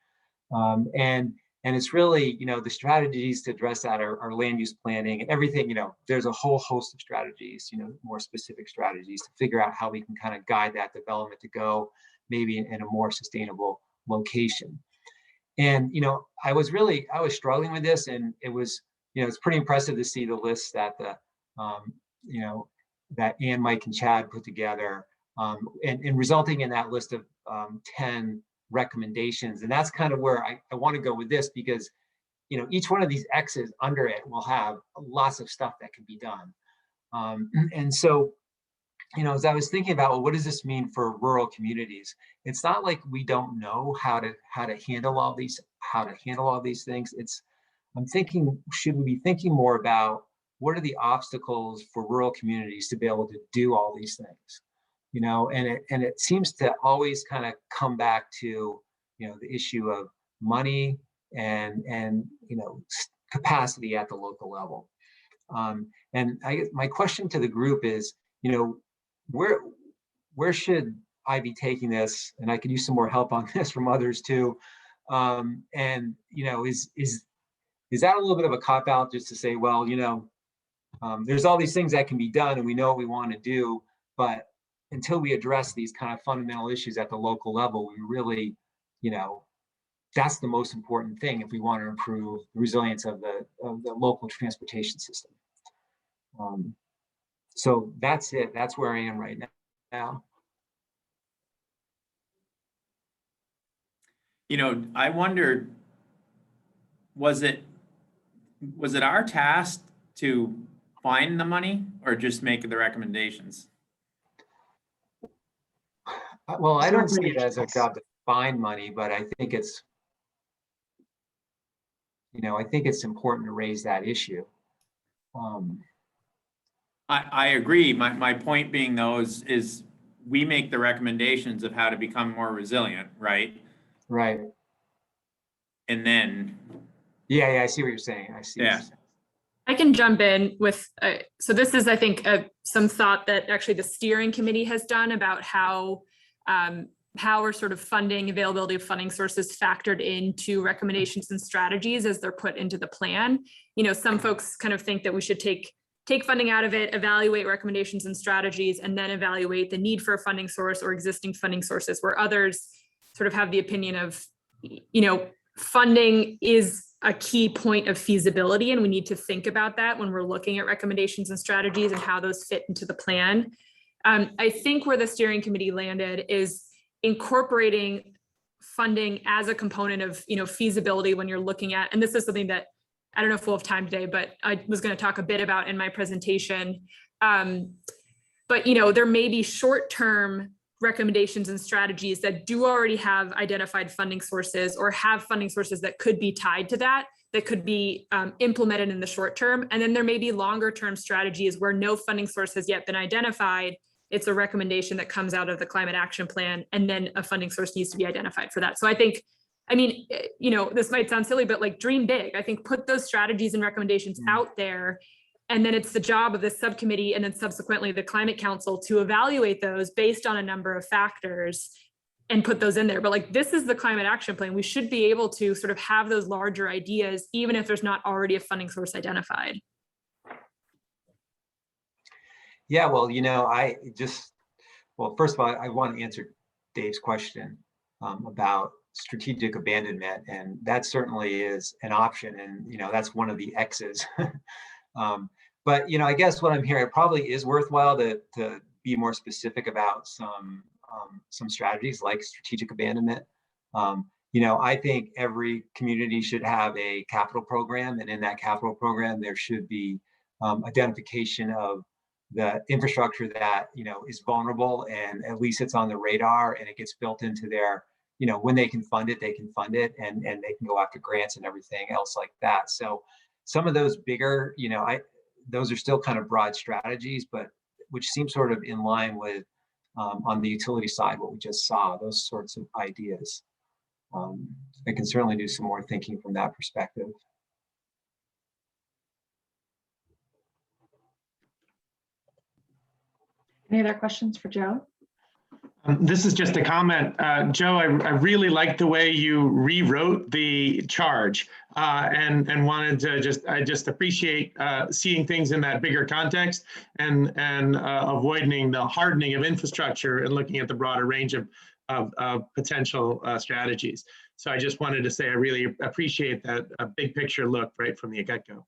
And it's really, the strategies to address that are land use planning and everything. There's a whole host of strategies, more specific strategies to figure out how we can kind of guide that development to go maybe in a more sustainable location. And I was struggling with this, and it was it's pretty impressive to see the list that that Ann, Mike, and Chad put together, and resulting in that list of 10 recommendations. And that's kind of where I want to go with this, because each one of these X's under it will have lots of stuff that can be done. And so as I was thinking about, well, what does this mean for rural communities? It's not like we don't know how to handle all these things. I'm thinking, should we be thinking more about what are the obstacles for rural communities to be able to do all these things? And it seems to always kind of come back to the issue of money and capacity at the local level. And my question to the group is, where should I be taking this? And I could use some more help on this from others too. And is that a little bit of a cop out just to say, well, there's all these things that can be done and we know what we want to do, but until we address these kind of fundamental issues at the local level, we really, that's the most important thing if we want to improve the resilience of the local transportation system. So that's it. That's where I am right now. I wondered, was it our task to find the money or just make the recommendations? Well, I don't see it as a job to find money, but I think it's, important to raise that issue. I agree. My point being though is we make the recommendations of how to become more resilient, right? Right. And then. Yeah, I see what you're saying. I see. Yeah. I can jump in with, so this is, I think, some thought that actually the steering committee has done about how are sort of funding, availability of funding sources factored into recommendations and strategies as they're put into the plan. Some folks kind of think that we should take funding out of it, evaluate recommendations and strategies, and then evaluate the need for a funding source or existing funding sources, where others sort of have the opinion of, funding is a key point of feasibility, and we need to think about that when we're looking at recommendations and strategies and how those fit into the plan. I think where the steering committee landed is incorporating funding as a component of feasibility when you're looking at, and this is something that I don't know if we'll have time today, but I was going to talk a bit about in my presentation. But there may be short-term recommendations and strategies that do already have identified funding sources or have funding sources that could be tied to that could be implemented in the short term. And then there may be longer term strategies where no funding source has yet been identified. It's a recommendation that comes out of the climate action plan, and then a funding source needs to be identified for that. So I think, this might sound silly, but like dream big. I think put those strategies and recommendations out there. And then it's the job of the subcommittee and then subsequently the Climate Council to evaluate those based on a number of factors and put those in there. But this is the climate action plan. We should be able to sort of have those larger ideas, even if there's not already a funding source identified. Yeah, well, first of all, I want to answer Dave's question about strategic abandonment, and that certainly is an option, and that's one of the X's. But, I guess what I'm hearing, it probably is worthwhile to be more specific about some strategies like strategic abandonment. I think every community should have a capital program, and in that capital program, there should be identification of the infrastructure that, is vulnerable, and at least it's on the radar and it gets built into their, when they can fund it, and they can go after grants and everything else like that. So some of those bigger, those are still kind of broad strategies, but which seem sort of in line with on the utility side, what we just saw, those sorts of ideas. I can certainly do some more thinking from that perspective. Any other questions for Joe? This is just a comment. Joe, I really like the way you rewrote the charge and wanted to I just appreciate seeing things in that bigger context and avoiding the hardening of infrastructure and looking at the broader range of potential strategies. So I just wanted to say I really appreciate that big picture look right from the get-go.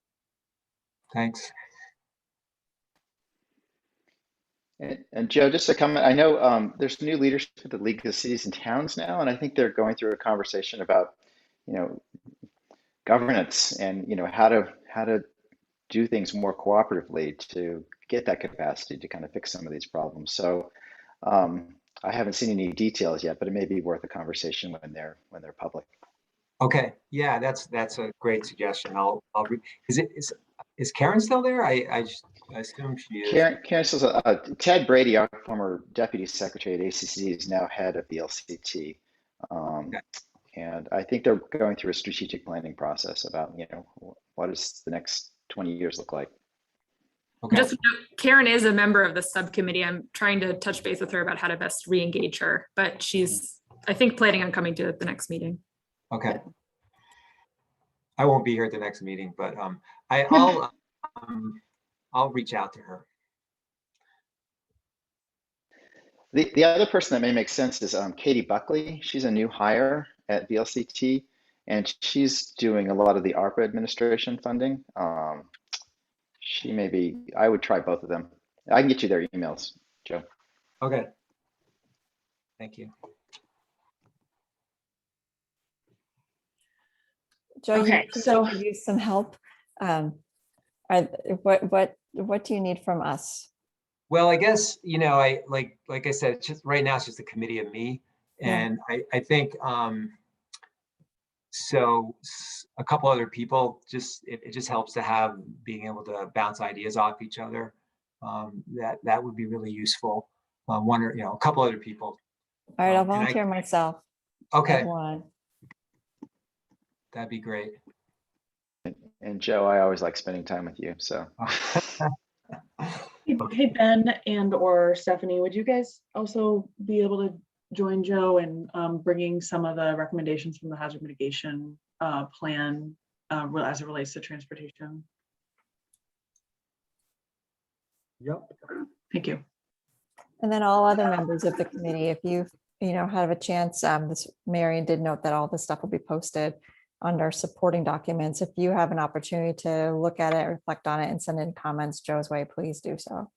Thanks. And Joe, just a comment, I know there's new leadership at the League of Cities and Towns now, and I think they're going through a conversation about, governance and, how to do things more cooperatively to get that capacity to kind of fix some of these problems. So I haven't seen any details yet, but it may be worth a conversation when they're public. Okay, yeah, that's a great suggestion. I'll read. Is Karen still there? I assume she is. Karen still, Ted Brady, our former deputy secretary at ACC, is now head of the LCT. Okay. And I think they're going through a strategic planning process about, what does the next 20 years look like? Okay. Just Karen is a member of the subcommittee. I'm trying to touch base with her about how to best re-engage her, but she's, I think, planning on coming to the next meeting. Okay. I won't be here at the next meeting, but I'll reach out to her. The other person that may make sense is Katie Buckley. She's a new hire at VLCT, and she's doing a lot of the ARPA administration funding. She may be, I would try both of them. I can get you their emails, Joe. Okay. Thank you. Joe, Okay, so could use some help. What do you need from us? Well, I guess, I like I said, it's just right now it's just a committee of me. And I think so a couple other people, it just helps to have being able to bounce ideas off each other. That would be really useful. One or a couple other people. All right, I'll volunteer myself. Okay. One. That'd be great. And Joe, I always like spending time with you, so. Hey, Ben and or Stephanie, would you guys also be able to join Joe in bringing some of the recommendations from the hazard mitigation plan as it relates to transportation? Yep. Thank you. And then all other members of the committee, if you have a chance, Marion did note that all this stuff will be posted under supporting documents. If you have an opportunity to look at it, reflect on it, and send in comments Joe's way, please do so.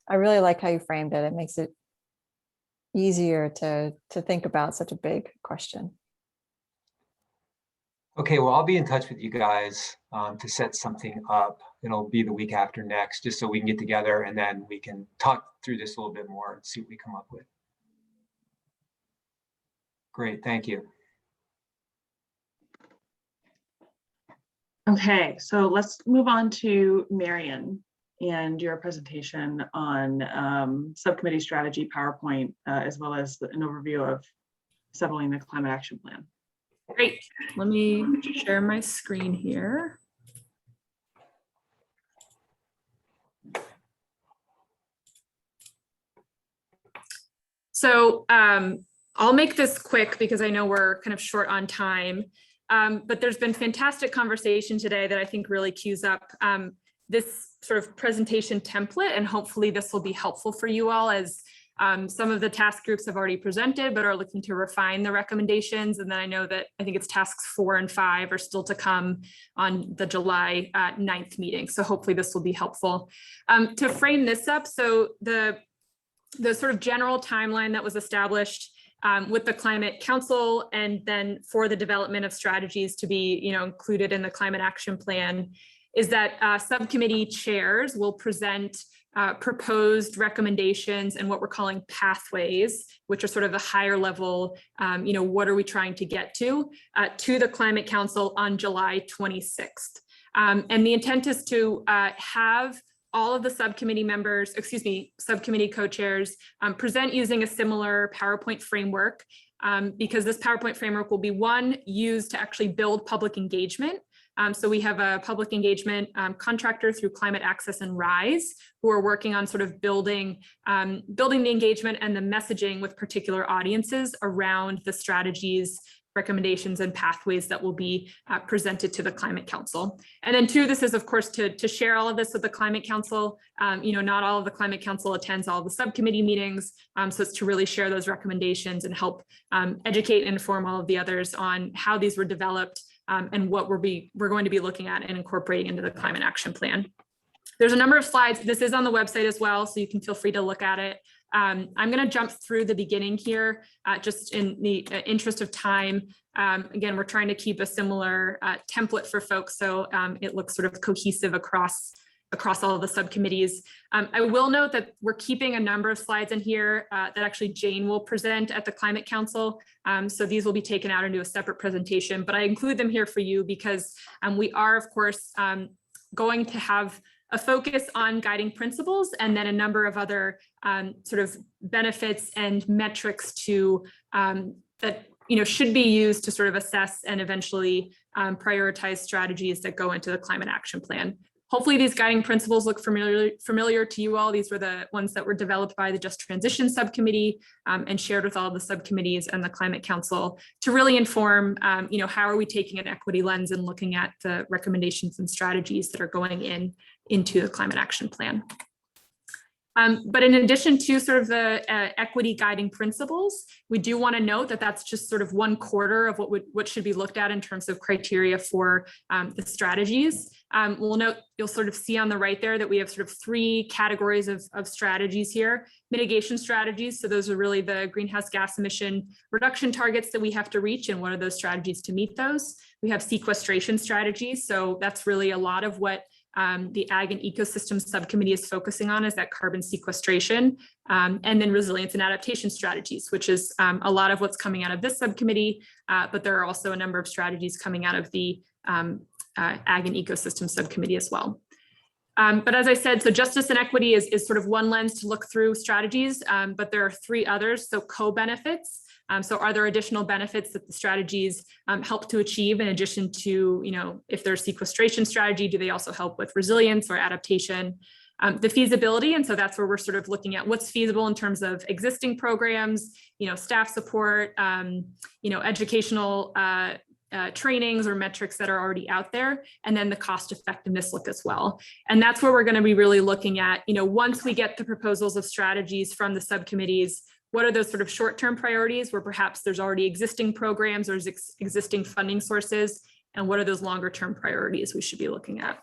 I really like how you framed it. It makes it easier to think about such a big question. Okay, well, I'll be in touch with you guys to set something up. It'll be the week after next, just so we can get together and then we can talk through this a little bit more and see what we come up with. Great, thank you. Okay, so let's move on to Marion and your presentation on subcommittee strategy PowerPoint, as well as an overview of settling the climate action plan. Great. Let me share my screen here. So I'll make this quick because I know we're kind of short on time, but there's been fantastic conversation today that I think really cues up this sort of presentation template, and hopefully this will be helpful for you all as Some of the task groups have already presented, but are looking to refine the recommendations. And then I know that I think it's tasks 4 and 5 are still to come on the July 9th meeting. So hopefully this will be helpful. To frame this up, so the sort of general timeline that was established with the Climate Council, and then for the development of strategies to be, included in the Climate Action Plan, is that subcommittee chairs will present proposed recommendations and what we're calling pathways, which are sort of the higher level, what are we trying to get to the Climate Council on July 26th. And the intent is to have all of the subcommittee members, subcommittee co-chairs present using a similar PowerPoint framework, because this PowerPoint framework will be used to actually build public engagement. So we have a public engagement contractor through Climate Access and RISE, who are working on sort of building the engagement and the messaging with particular audiences around the strategies, recommendations, and pathways that will be presented to the Climate Council. And then 2, this is of course to share all of this with the Climate Council. Not all of the Climate Council attends all of the subcommittee meetings. So it's to really share those recommendations and help educate and inform all of the others on how these were developed and what we're going to be looking at and incorporating into the Climate Action Plan. There's a number of slides. This is on the website as well, so you can feel free to look at it. I'm going to jump through the beginning here, just in the interest of time. Again, we're trying to keep a similar template for folks, so it looks sort of cohesive across all of the subcommittees. I will note that we're keeping a number of slides in here that actually Jane will present at the Climate Council. So these will be taken out into a separate presentation, but I include them here for you because we are, of course, going to have a focus on guiding principles and then a number of other sort of benefits and metrics that should be used to sort of assess and eventually prioritize strategies that go into the Climate Action Plan. Hopefully these guiding principles look familiar to you all. These were the ones that were developed by the Just Transition Subcommittee and shared with all of the subcommittees and the Climate Council to really inform, how are we taking an equity lens and looking at the recommendations and strategies that are going into the Climate Action Plan. But in addition to sort of the equity guiding principles, we do want to note that that's just sort of 1/4 of what should be looked at in terms of criteria for the strategies. We'll note, you'll sort of see on the right there that we have sort of 3 categories of strategies here. Mitigation strategies, so those are really the greenhouse gas emission reduction targets that we have to reach, and what are those strategies to meet those. We have sequestration strategies, so that's really a lot of what the Ag and Ecosystem Subcommittee is focusing on, is that carbon sequestration, and then resilience and adaptation strategies, which is a lot of what's coming out of this subcommittee, but there are also a number of strategies coming out of the Ag and Ecosystem Subcommittee as well. But as I said, so justice and equity is sort of one lens to look through strategies, but there are 3 others, so co-benefits. So are there additional benefits that the strategies help to achieve in addition to, if there's sequestration strategy, do they also help with resilience or adaptation? The feasibility, and so that's where we're sort of looking at what's feasible in terms of existing programs, staff support, educational trainings or metrics that are already out there, and then the cost effectiveness look as well. And that's where we're going to be really looking at, once we get the proposals of strategies from the subcommittees, what are those sort of short-term priorities where perhaps there's already existing programs or existing funding sources, and what are those longer-term priorities we should be looking at?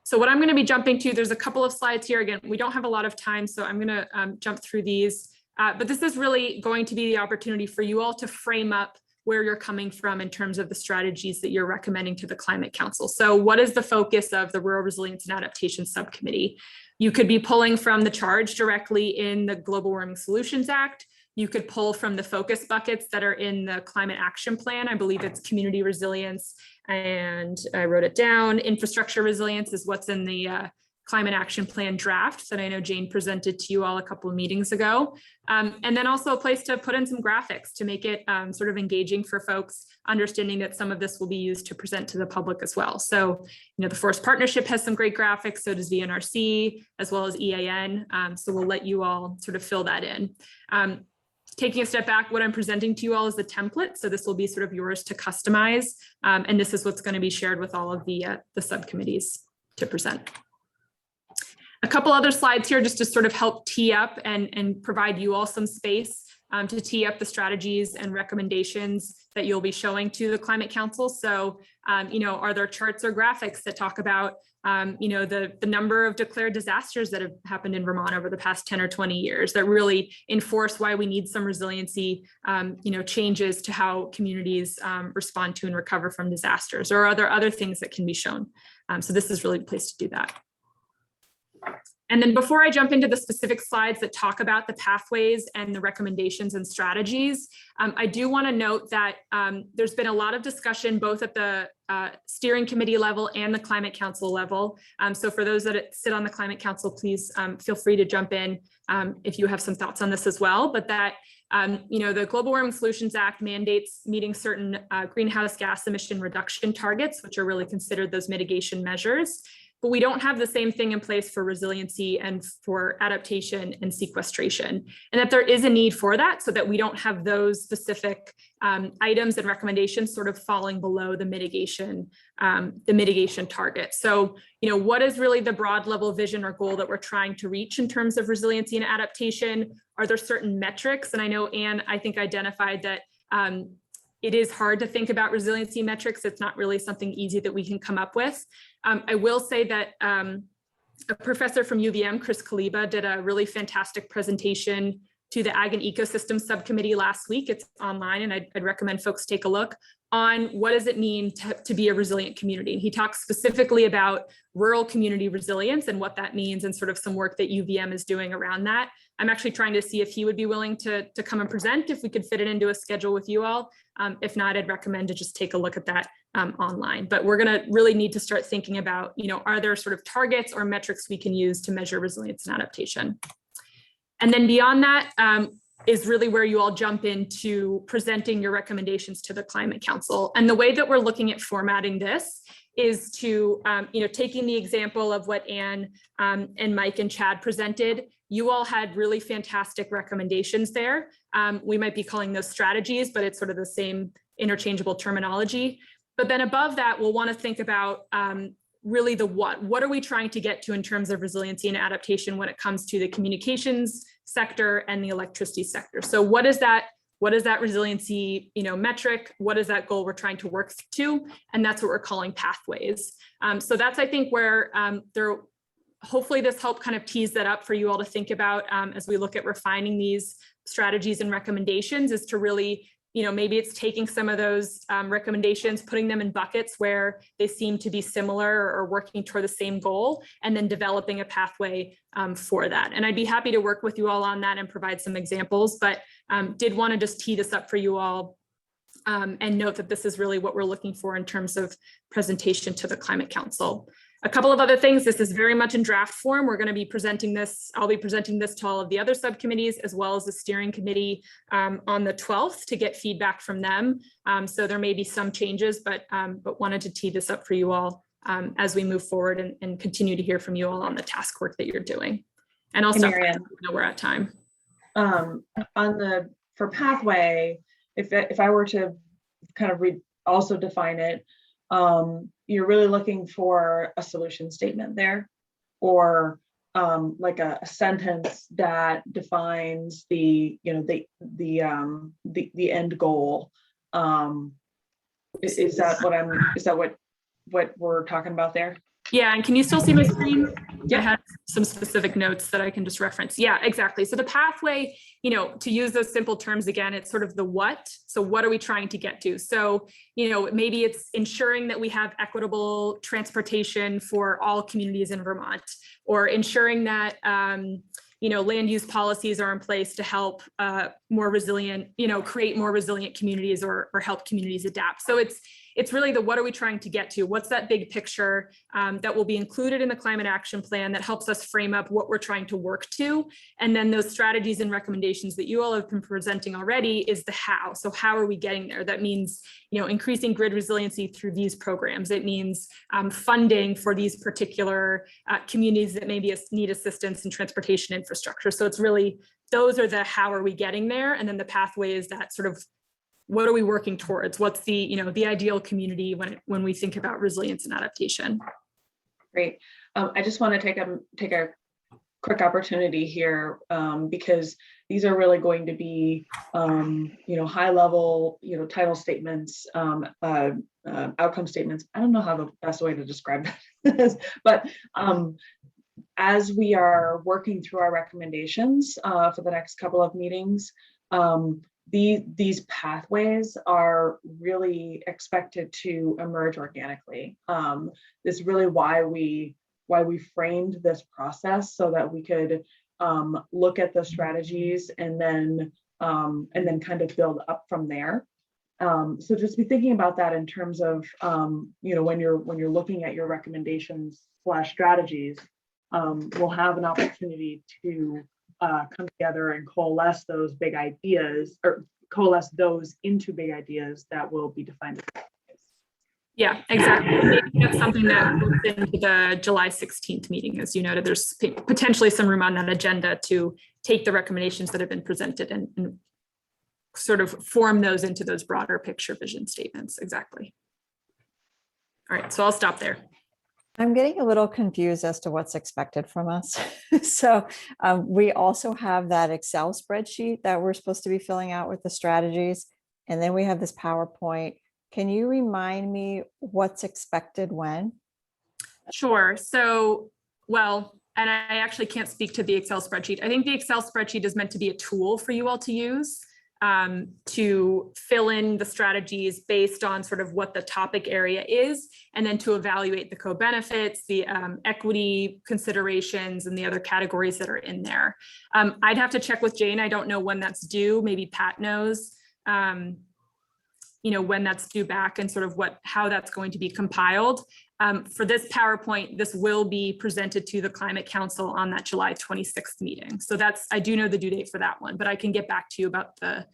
So what I'm going to be jumping to, there's a couple of slides here. Again, we don't have a lot of time, so I'm going to jump through these. But this is really going to be the opportunity for you all to frame up where you're coming from in terms of the strategies that you're recommending to the Climate Council. So what is the focus of the Rural Resilience and Adaptation Subcommittee? You could be pulling from the charge directly in the Global Warming Solutions Act. You could pull from the focus buckets that are in the Climate Action Plan. I believe it's community resilience, and I wrote it down. Infrastructure resilience is what's in the Climate Action Plan draft that I know Jane presented to you all a couple of meetings ago. And then also a place to put in some graphics to make it sort of engaging for folks, understanding that some of this will be used to present to the public as well. So, the Forest Partnership has some great graphics, so does the NRC, as well as EAN. So we'll let you all sort of fill that in. Taking a step back, what I'm presenting to you all is the template. So this will be sort of yours to customize. And this is what's going to be shared with all of the subcommittees to present. A couple other slides here just to sort of help tee up and provide you all some space to tee up the strategies and recommendations that you'll be showing to the Climate Council. So, are there charts or graphics that talk about, the number of declared disasters that have happened in Vermont over the past 10 or 20 years that really enforce why we need some resiliency, changes to how communities respond to and recover from disasters, or are there other things that can be shown? So this is really the place to do that. And then before I jump into the specific slides that talk about the pathways and the recommendations and strategies, I do want to note that there's been a lot of discussion both at the steering committee level and the Climate Council level. So for those that sit on the Climate Council, please feel free to jump in if you have some thoughts on this as well. But that the Global Warming Solutions Act mandates meeting certain greenhouse gas emission reduction targets, which are really considered those mitigation measures. But we don't have the same thing in place for resiliency and for adaptation and sequestration, and that there is a need for that so that we don't have those specific items and recommendations sort of falling below the mitigation target. So, what is really the broad level vision or goal that we're trying to reach in terms of resiliency and adaptation? Are there certain metrics? And I know Anne, I think, identified that it is hard to think about resiliency metrics. It's not really something easy that we can come up with. I will say that a professor from UVM, Chris Kaliba, did a really fantastic presentation to the Ag and Ecosystem Subcommittee last week. It's online, and I'd recommend folks take a look on what does it mean to be a resilient community. He talks specifically about rural community resilience and what that means, and sort of some work that UVM is doing around that. I'm actually trying to see if he would be willing to come and present, if we could fit it into a schedule with you all. If not, I'd recommend to just take a look at that online. But we're going to really need to start thinking about, are there sort of targets or metrics we can use to measure resilience and adaptation? And then beyond that is really where you all jump into presenting your recommendations to the Climate Council. And the way that we're looking at formatting this is to, taking the example of what Anne and Mike and Chad presented. You all had really fantastic recommendations there. We might be calling those strategies, but it's sort of the same interchangeable terminology. But then above that, we'll want to think about really the what. What are we trying to get to in terms of resiliency and adaptation when it comes to the communications sector and the electricity sector? So what is that resiliency metric? What is that goal we're trying to work to? And that's what we're calling pathways. So that's, I think, where hopefully this helped kind of tease that up for you all to think about as we look at refining these strategies and recommendations, is to really, maybe it's taking some of those recommendations, putting them in buckets where they seem to be similar or working toward the same goal, and then developing a pathway for that. And I'd be happy to work with you all on that and provide some examples, but did want to just tee this up for you all and note that this is really what we're looking for in terms of presentation to the Climate Council. A couple of other things. This is very much in draft form. We're going to be presenting this. I'll be presenting this to all of the other subcommittees as well as the steering committee on the 12th to get feedback from them. So there may be some changes, but wanted to tee this up for you all as we move forward and continue to hear from you all on the task work that you're doing. And also, we're at time. For pathway, if I were to kind of also define it, you're really looking for a solution statement there, or like a sentence that defines the end goal. Is that what we're talking about there? Yeah, and can you still see my screen? Yeah. I have some specific notes that I can just reference. Yeah, exactly. So the pathway, to use those simple terms again, it's sort of the what. So what are we trying to get to? So, maybe it's ensuring that we have equitable transportation for all communities in Vermont, or ensuring that, land use policies are in place to help more resilient, create more resilient communities or help communities adapt. So it's really the what are we trying to get to? What's that big picture that will be included in the climate action plan that helps us frame up what we're trying to work to? And then those strategies and recommendations that you all have been presenting already is the how. So how are we getting there? That means, increasing grid resiliency through these programs. It means funding for these particular communities that maybe need assistance in transportation infrastructure. So it's really, those are the how are we getting there? And then the pathway is that sort of, what are we working towards? What's the ideal community when we think about resilience and adaptation? Great. I just want to take a quick opportunity here because these are really going to be, high level, title statements, outcome statements. I don't know how the best way to describe that is, but as we are working through our recommendations for the next couple of meetings, these pathways are really expected to emerge organically. This is really why we framed this process, so that we could look at the strategies and then kind of build up from there. So just be thinking about that in terms of when you're looking at your recommendations / strategies, we'll have an opportunity to come together and coalesce those big ideas, or coalesce those into big ideas that will be defined. Yeah, exactly. Maybe that's something that moves into the July 16th meeting. As you noted, there's potentially some room on that agenda to take the recommendations that have been presented and sort of form those into those broader picture vision statements. Exactly. All right, so I'll stop there. I'm getting a little confused as to what's expected from us. So we also have that Excel spreadsheet that we're supposed to be filling out with the strategies. And then we have this PowerPoint. Can you remind me what's expected when? Sure. So, well, and I actually can't speak to the Excel spreadsheet. I think the Excel spreadsheet is meant to be a tool for you all to use to fill in the strategies based on sort of what the topic area is, and then to evaluate the co-benefits, the equity considerations, and the other categories that are in there. I'd have to check with Jane. I don't know when that's due. Maybe Pat knows. When that's due back and sort of how that's going to be compiled. For this PowerPoint, this will be presented to the Climate Council on that July 26th meeting. So I do know the due date for that one, but I can get back to you about the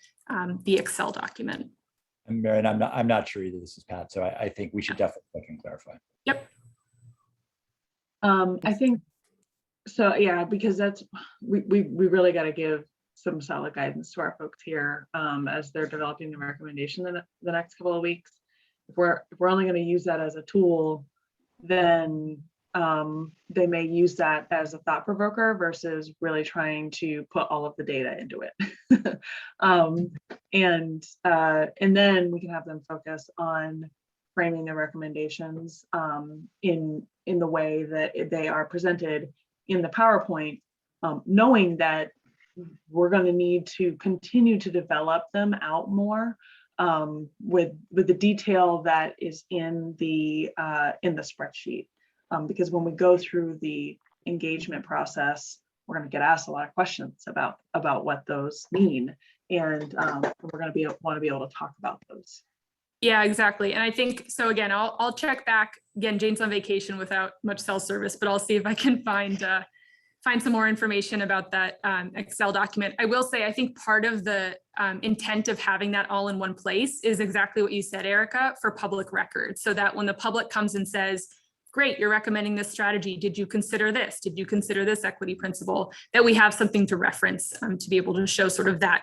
Excel document. And Marion, I'm not sure either. This is Pat, so I think we should definitely look and clarify. Yep. I think so. Yeah, because we really got to give some solid guidance to our folks here as they're developing the recommendation in the next couple of weeks. If we're only going to use that as a tool, then they may use that as a thought provoker versus really trying to put all of the data into it. And then we can have them focus on framing their recommendations in the way that they are presented in the PowerPoint, knowing that we're going to need to continue to develop them out more with the detail that is in the spreadsheet, because when we go through the engagement process, we're going to get asked a lot of questions about what those mean, and we're going to want to be able to talk about those. Yeah, exactly. And I think so. Again, I'll check back. Again, Jane's on vacation without much cell service, but I'll see if I can find some more information about that Excel document. I will say, I think part of the intent of having that all in one place is exactly what you said, Erica, for public record, so that when the public comes and says, great, you're recommending this strategy, did you consider this? Did you consider this equity principle? That we have something to reference to be able to show sort of that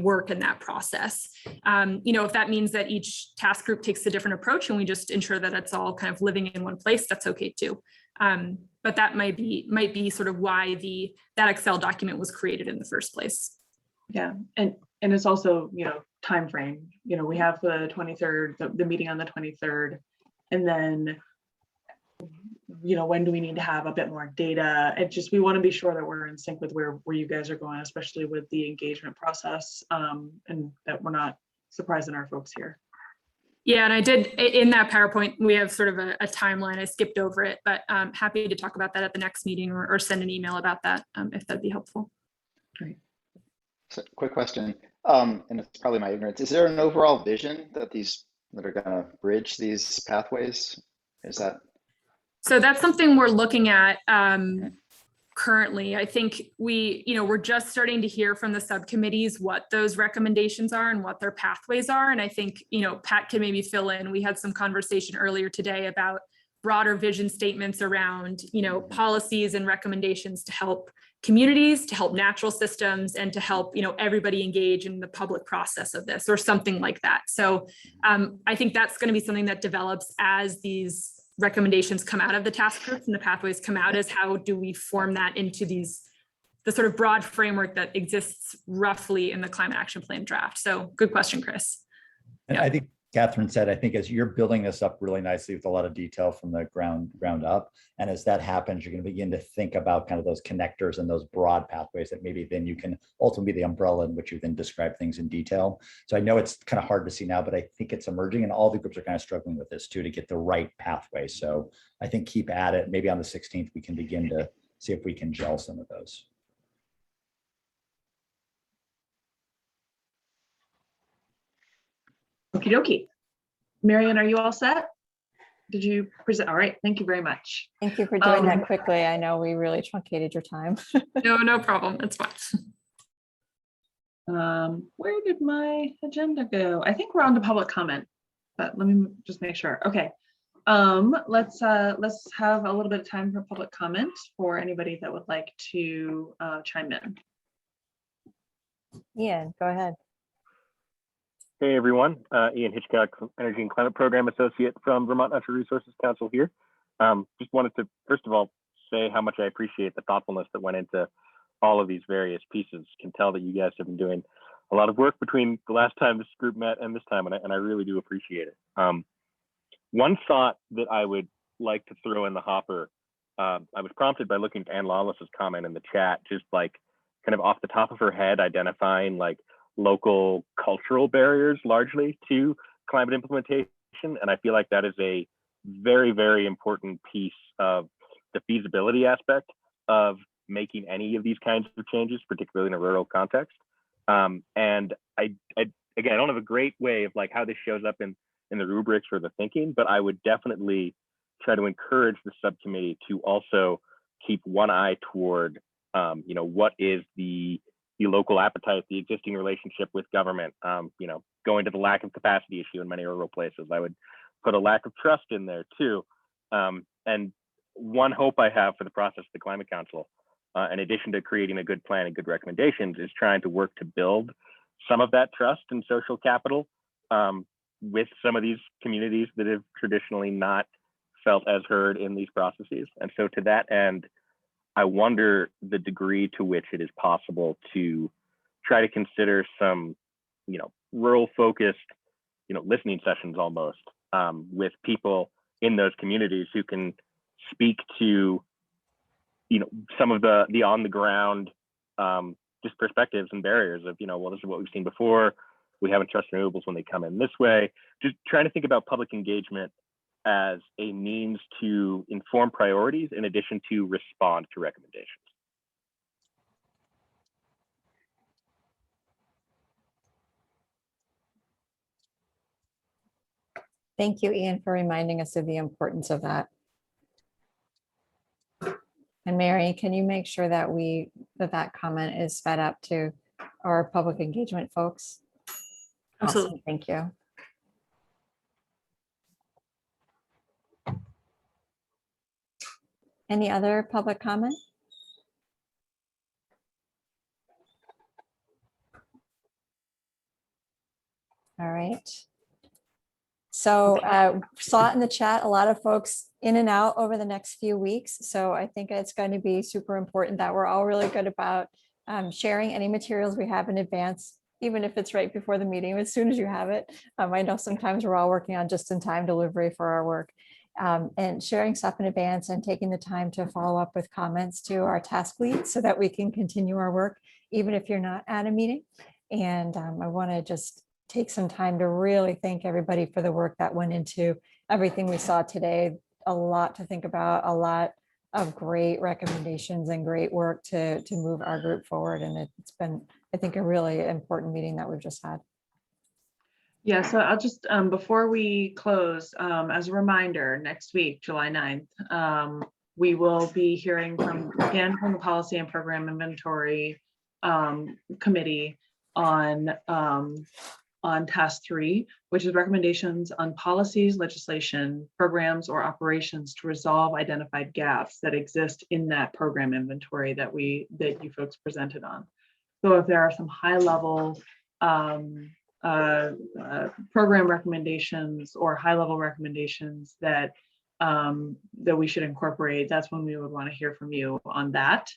work and that process. If that means that each task group takes a different approach and we just ensure that it's all kind of living in one place, that's okay too. But that might be sort of why that Excel document was created in the first place. Yeah, and it's also time frame. We have the 23rd, the meeting on the 23rd, and then when do we need to have a bit more data? We want to be sure that we're in sync with where you guys are going, especially with the engagement process, and that we're not surprising our folks here. Yeah, and I did in that PowerPoint, we have sort of a timeline. I skipped over it, but I'm happy to talk about that at the next meeting or send an email about that if that'd be helpful. Great. So, quick question, and it's probably my ignorance. Is there an overall vision that are going to bridge these pathways? Is that? So that's something we're looking at currently. I think we're just starting to hear from the subcommittees what those recommendations are and what their pathways are. And I think, Pat can maybe fill in. We had some conversation earlier today about broader vision statements around, policies and recommendations to help communities, to help natural systems, and to help, everybody engage in the public process of this or something like that. So I think that's going to be something that develops as these recommendations come out of the task groups and the pathways come out is how do we form that into the sort of broad framework that exists roughly in the climate action plan draft. So good question, Chris. And I think Catherine said, I think as you're building this up really nicely with a lot of detail from the ground up, and as that happens, you're going to begin to think about kind of those connectors and those broad pathways that maybe then you can ultimately be the umbrella in which you then describe things in detail. So I know it's kind of hard to see now, but I think it's emerging, and all the groups are kind of struggling with this too, to get the right pathway. So I think keep at it. Maybe on the 16th, we can begin to see if we can gel some of those. Okie dokie. Marion, are you all set? Did you present? All right, thank you very much. Thank you for doing that quickly. I know we really truncated your time. No problem. It's fine. Where did my agenda go? I think we're on to public comment, but let me just make sure. Okay. Let's have a little bit of time for public comment for anybody that would like to chime in. Ian, go ahead. Hey everyone, Ian Hitchcock, Energy and Climate Program Associate from Vermont Natural Resources Council here. Just wanted to, first of all, say how much I appreciate the thoughtfulness that went into all of these various pieces. Can tell that you guys have been doing a lot of work between the last time this group met and this time, and I really do appreciate it. One thought that I would like to throw in the hopper, I was prompted by looking at Ann Lawless's comment in the chat, just like kind of off the top of her head, identifying like local cultural barriers largely to climate implementation. And I feel like that is a very, very important piece of the feasibility aspect of making any of these kinds of changes, particularly in a rural context. And I again, I don't have a great way of like how this shows up in the rubrics or the thinking, but I would definitely try to encourage the subcommittee to also keep one eye toward, you know, what is the local appetite, the existing relationship with government, you know, going to the lack of capacity issue in many rural places. I would put a lack of trust in there too. And one hope I have for the process of the Climate Council, in addition to creating a good plan and good recommendations, is trying to work to build some of that trust and social capital with some of these communities that have traditionally not felt as heard in these processes. And so to that end, I wonder the degree to which it is possible to try to consider some, you know, rural focused, you know, listening sessions almost with people in those communities who can speak to, you know, some of the on the ground just perspectives and barriers of, you know, well, this is what we've seen before. We haven't trusted renewables when they come in this way. Just trying to think about public engagement as a means to inform priorities in addition to respond to recommendations. Thank you, Ian, for reminding us of the importance of that. And Mary, can you make sure that that comment is fed up to our public engagement folks? Absolutely. Awesome. Thank you. Any other public comment? All right. So saw it in the chat, a lot of folks in and out over the next few weeks. So I think it's going to be super important that we're all really good about sharing any materials we have in advance, even if it's right before the meeting, as soon as you have it. I know sometimes we're all working on just-in-time delivery for our work. And sharing stuff in advance and taking the time to follow up with comments to our task leads so that we can continue our work, even if you're not at a meeting. And I want to just take some time to really thank everybody for the work that went into everything we saw today. A lot to think about, a lot of great recommendations and great work to move our group forward. And it's been, I think, a really important meeting that we've just had. Yeah, so I'll just, before we close, as a reminder, next week, July 9th, we will be hearing from the Policy and Program Inventory Committee on Task 3, which is recommendations on policies, legislation, programs, or operations to resolve identified gaps that exist in that program inventory that you folks presented on. So if there are some high-level program recommendations or high-level recommendations that that we should incorporate, that's when we would want to hear from you on that.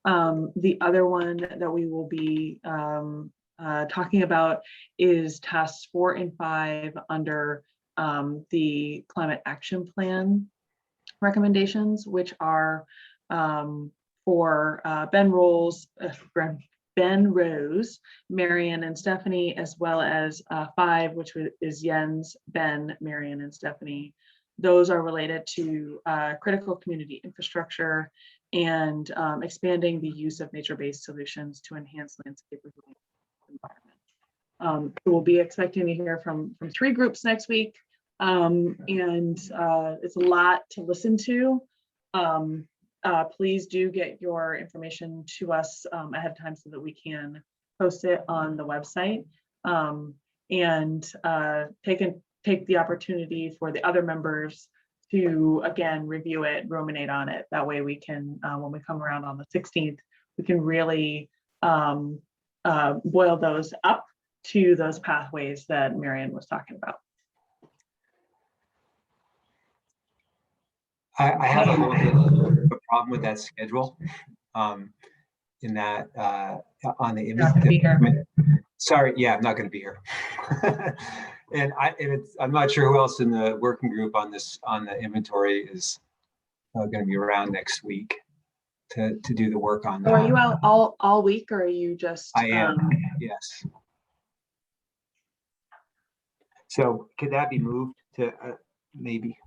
The other one that we will be talking about is tasks 4 and 5 under the Climate Action Plan recommendations, which are for Ben Rose, Marion, and Stephanie, as well as 5, which is Jens, Ben, Marion, and Stephanie. Those are related to critical community infrastructure and expanding the use of nature-based solutions to enhance landscape resilience environment. We'll be expecting to hear from 3 groups next week, and it's a lot to listen to. Please do get your information to us ahead of time so that we can post it on the website, and take the opportunity for the other members to, again, review it, ruminate on it. That way we can, when we come around on the 16th, we can really boil those up to those pathways that Marion was talking about. I have a little bit of a problem with that schedule. In that on the image. Sorry, yeah, I'm not going to be here. And I'm not sure who else in the working group on the inventory is going to be around next week to do the work on that. So are you out all week, or are you just? I am, yes. So could that be moved to maybe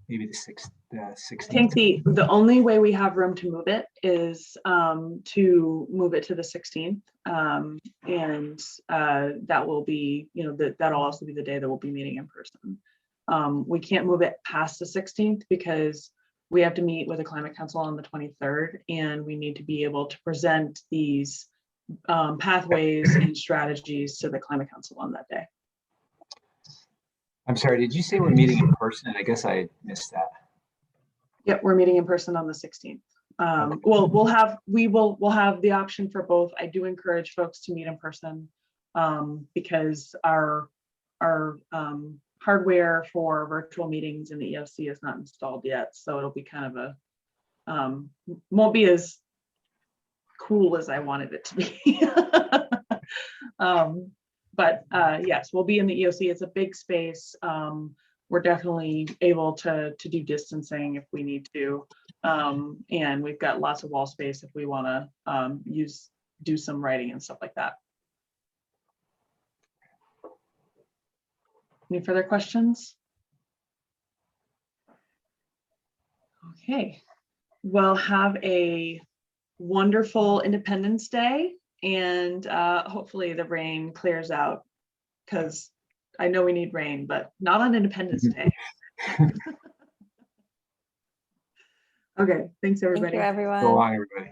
the 16th? I think the only way we have room to move it is to move it to the 16th, and that will be, that'll also be the day that we'll be meeting in person. We can't move it past the 16th because we have to meet with the Climate Council on the 23rd, and we need to be able to present these pathways and strategies to the Climate Council on that day. I'm sorry, did you say we're meeting in person? I guess I missed that. Yep, we're meeting in person on the 16th. We'll have the option for both. I do encourage folks to meet in person because our hardware for virtual meetings in the EOC is not installed yet, so it'll be kind of a won't be as cool as I wanted it to be. But yes, we'll be in the EOC. It's a big space. We're definitely able to do distancing if we need to. And we've got lots of wall space if we want to do some writing and stuff like that. Any further questions? Okay, well, have a wonderful Independence Day, and hopefully the rain clears out, because I know we need rain, but not on Independence Day. Okay, thanks everybody. Thank you, everyone. So long, everybody.